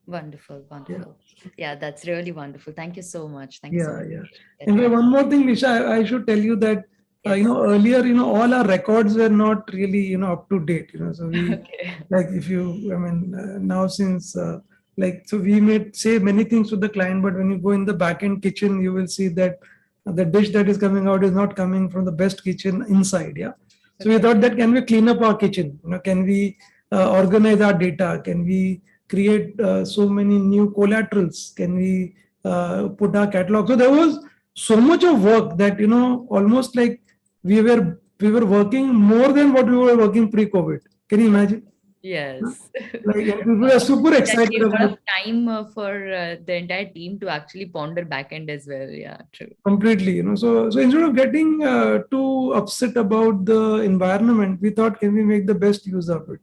Wonderful. Yeah, that's really wonderful. Thank you so much. Thank you Yeah, so much. yeah. And one more thing, Nisha, I should tell you that earlier, all our records were not really, up to date. So we like if you, now since so we may say many things to the client, but when you go in the back end kitchen, you will see that the dish that is coming out is not coming from the best kitchen inside. Yeah. So we thought that can we clean up our kitchen? Can we organize our data? Can we create so many new collaterals? Can we put our catalog? So there was so much of work that almost like we were working more than what we were working pre-COVID. Can you imagine? Yes. Like people are super excited That about time for the entire team to actually ponder backend as well. Yeah, true. completely. So instead of getting too upset about the environment, we thought, can we make the best use of it?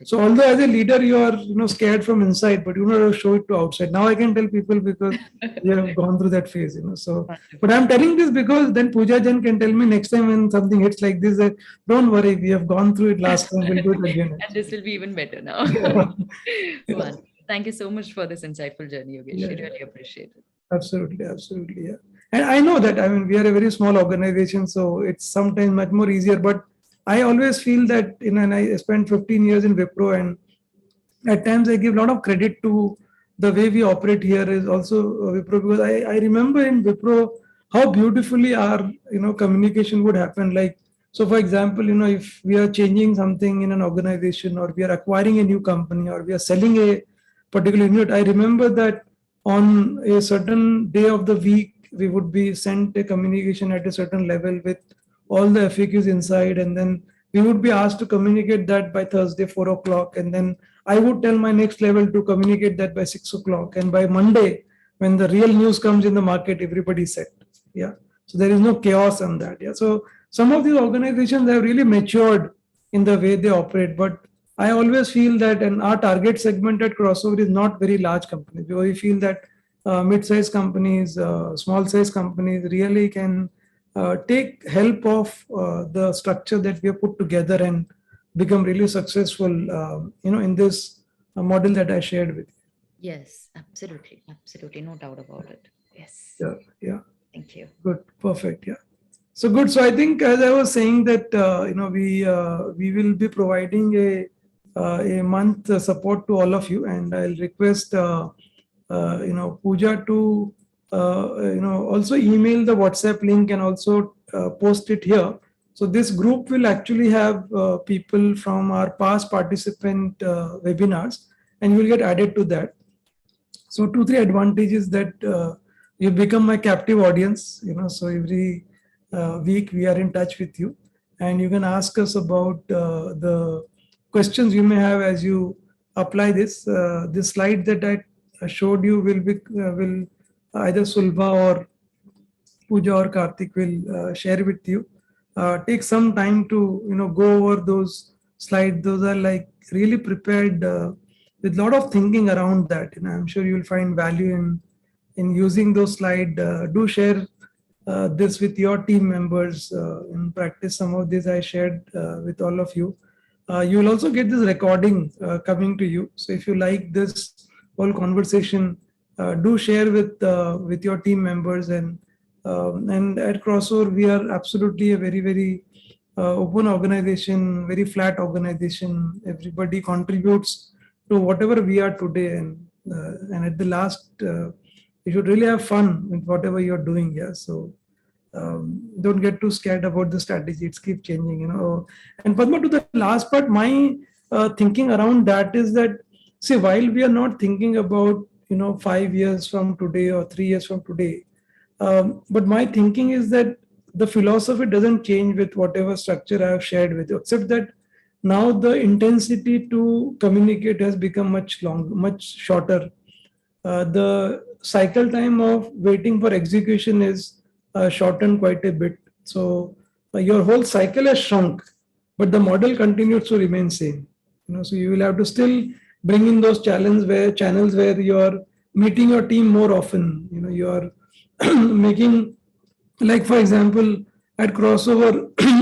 So although as a leader you are scared from inside, but you know show it to outside. Now I can tell people because we have gone through that phase. So but I'm telling this because then Pooja Jan can tell me next time when something hits like this that don't worry, we have gone through it last time, we'll do it again. And this will be even better now. Wonderful. Thank you so much for this insightful journey, Yogesh. I really appreciate it. Absolutely, yeah. And I know that we are a very small organization, so it's sometimes much more easier, but I always feel that, and I spent 15 years in Wipro, and at times I give a lot of credit to the way we operate here is also Wipro, because I remember in Wipro how beautifully our communication would happen. Like, so for example, if we are changing something in an organization, or we are acquiring a new company, or we are selling a particular unit, I remember that on a certain day of the week, we would be sent a communication at a certain level with all the FAQs inside, and then we would be asked to communicate that by Thursday 4 o'clock, and then I would tell my next level to communicate that by 6 o'clock, and by Monday when the real news comes in the market, everybody's set. Yeah, so there is no chaos on that. Yeah, so some of these organizations have really matured in the way they operate, but I always feel that, and our target segment at Crossover is not very large companies. We feel that mid-sized companies, small-sized companies really can take help of the structure that we have put together and become really successful, in this model that I shared with you. Yes, absolutely, no doubt about it. Yes. Yeah. Thank you. Good, perfect. Yeah. So good. So I think, as I was saying, that we will be providing a month support to all of you, and I'll request Pooja to also email the WhatsApp link and also post it here. So this group will actually have people from our past participant webinars, and you will get added to that. So 2-3 advantages that you become my captive audience. So every week we are in touch with you, and you can ask us about the questions you may have as you apply this. This slide that I showed you will either Sulbha or Pooja or Karthik will share with you. Take some time to go over those slides. Those are like really prepared with a lot of thinking around that. I'm sure you'll find value in using those slides. Do share this with your team members. In practice, some of this I shared with all of you. You will also get this recording coming to you. So if you like this whole conversation, do share with your team members. And at Crossover, we are absolutely a very, very open organization, very flat organization. Everybody contributes to whatever we are today, and at the last, you should really have fun with whatever you're doing. Yeah, so don't get too scared about the strategy. It's keep changing, And Padma, to the last part, my thinking around that is that, see, while we are not thinking about 5 years from today or 3 years from today, but my thinking is that the philosophy doesn't change with whatever structure I have shared with you, except that now the intensity to communicate has become much longer, much shorter. The cycle time of waiting for execution is shortened quite a bit. So your whole cycle has shrunk, but the model continues to remain same. So you will have to still bring in those channels where you are meeting your team more often. You are making, like for example, at crossover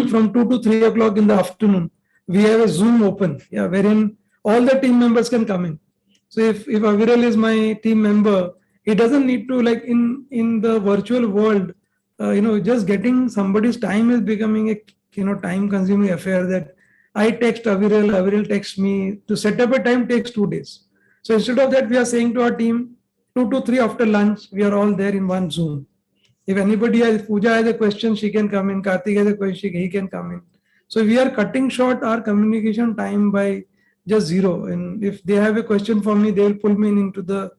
from 2 to 3 o'clock in the afternoon, we have a Zoom open, wherein all the team members can come in. So if Aviral is my team member, he doesn't need to, like in the virtual world, just getting somebody's time is becoming a time consuming affair, that I text Aviral texts me. To set up a time takes 2 days. So instead of that, we are saying to our team, 2 to 3 after lunch, we are all there in one Zoom. If anybody has, Pooja has a question, she can come in. Karthik has a question, he can come in. So we are cutting short our communication time by just 0. And if they have a question for me, they will pull me into the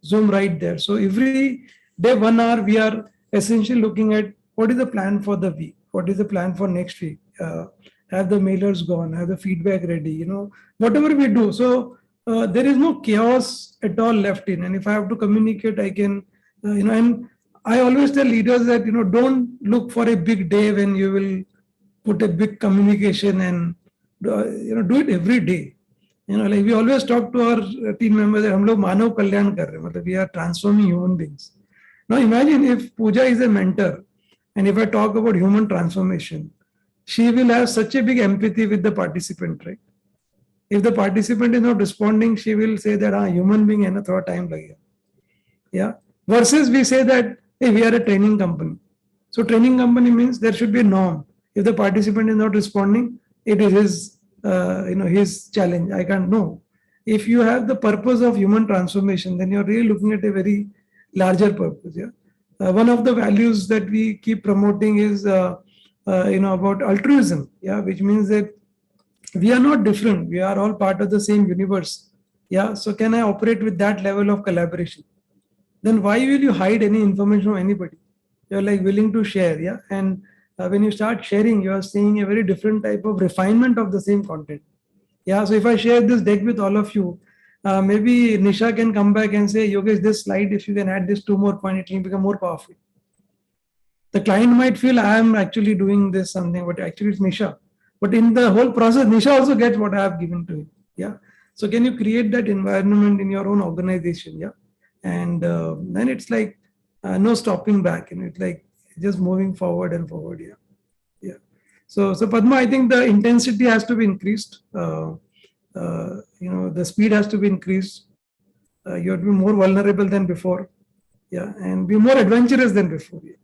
Zoom right there. So every day, 1 hour, we are essentially looking at what is the plan for the week, what is the plan for next week. Have the mailers gone, have the feedback ready, whatever we do. So there is no chaos at all left in. And if I have to communicate, I can, and I always tell leaders that, don't look for a big day when you will put a big communication, and, do it every day. Like we always talk to our team members that hum log manav kalyan kar rahe hain, we are transforming human beings. Now imagine if Pooja is a mentor, and if I talk about human transformation, she will have such a big empathy with the participant, right? If the participant is not responding, she will say that human being hai na, thoda time lagega. Yeah. Versus we say that, hey, we are a training company. So training company means there should be a norm. If the participant is not responding, it is his challenge. I can't know. If you have the purpose of human transformation, then you're really looking at a very larger purpose. Yeah. One of the values that we keep promoting is, about altruism. Yeah, which means that we are not different. We are all part of the same universe. Yeah. So can I operate with that level of collaboration? Then why will you hide any information from anybody? You're like willing to share, yeah. And when you start sharing, you are seeing a very different type of refinement of the same content. Yeah. So if I share this deck with all of you, maybe Nisha can come back and say, Yogesh, this slide, if you can add this 2 more points, it will become more powerful. The client might feel I am actually doing this something, but actually it's Nisha. But in the whole process, Nisha also gets what I have given to him. Yeah. So can you create that environment in your own organization? Yeah. And then it's like no stopping back, and it's like just moving forward and forward. Yeah. So Padma, I think the intensity has to be increased. The speed has to be increased. You have to be more vulnerable than before. Yeah, and be more adventurous than before. Yeah.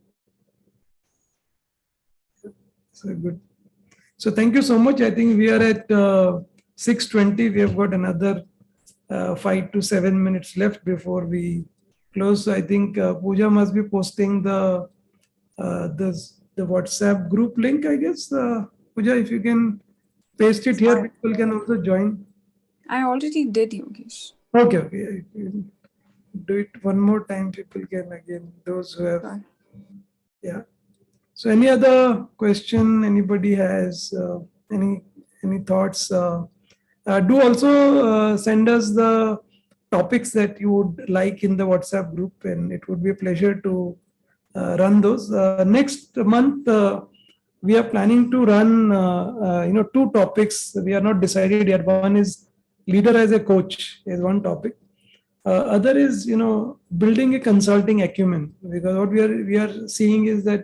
So good. So thank you so much. I think we are at 6:20. We have got another 5 to 7 minutes left before we close. So I think Pooja must be posting the WhatsApp group link, I guess. Pooja, if you can paste it here, people can also join. I already did, Yogesh. Okay. Do it one more time. People can, again, those who have. Sure. Yeah. So any other question anybody has, any thoughts? Do also send us the topics that you would like in the WhatsApp group, and it would be a pleasure to run those. Next month, we are planning to run 2 topics. We are not decided yet. One is leader as a coach is one topic. Other is building a consulting acumen, because what we are seeing is that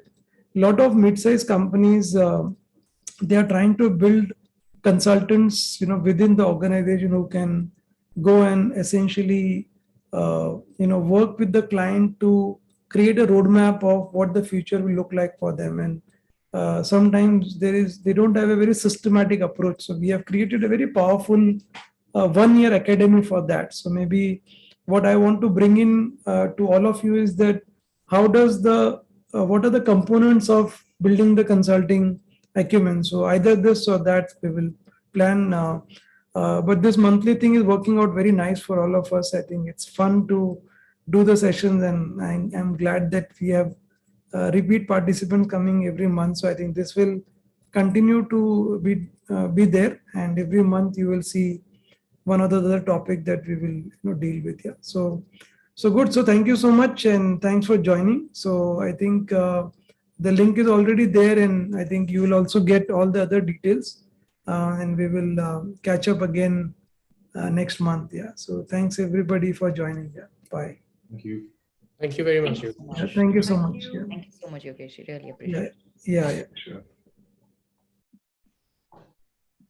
a lot of mid-sized companies, they are trying to build consultants within the organization who can go and essentially work with the client to create a roadmap of what the future will look like for them, and sometimes they don't have a very systematic approach. So we have created a very powerful 1-year academy for that. So maybe what I want to bring in to all of you is that how does what are the components of building the consulting acumen? So either this or that we will plan. But this monthly thing is working out very nice for all of us. I think it's fun to do the sessions, and I'm glad that we have repeat participants coming every month. So I think this will continue to be there, and every month you will see one or the other topic that we will deal with. Yeah. So good. So thank you so much, and thanks for joining. So I think the link is already there, and I think you will also get all the other details, and we will catch up again next month. Yeah. So thanks everybody for joining. Yeah. Bye. Thank you. Thank you very much. Thank you so much. Yeah. Thank you so much, Yogesh. Really Yeah. appreciate it. Yeah. Sure.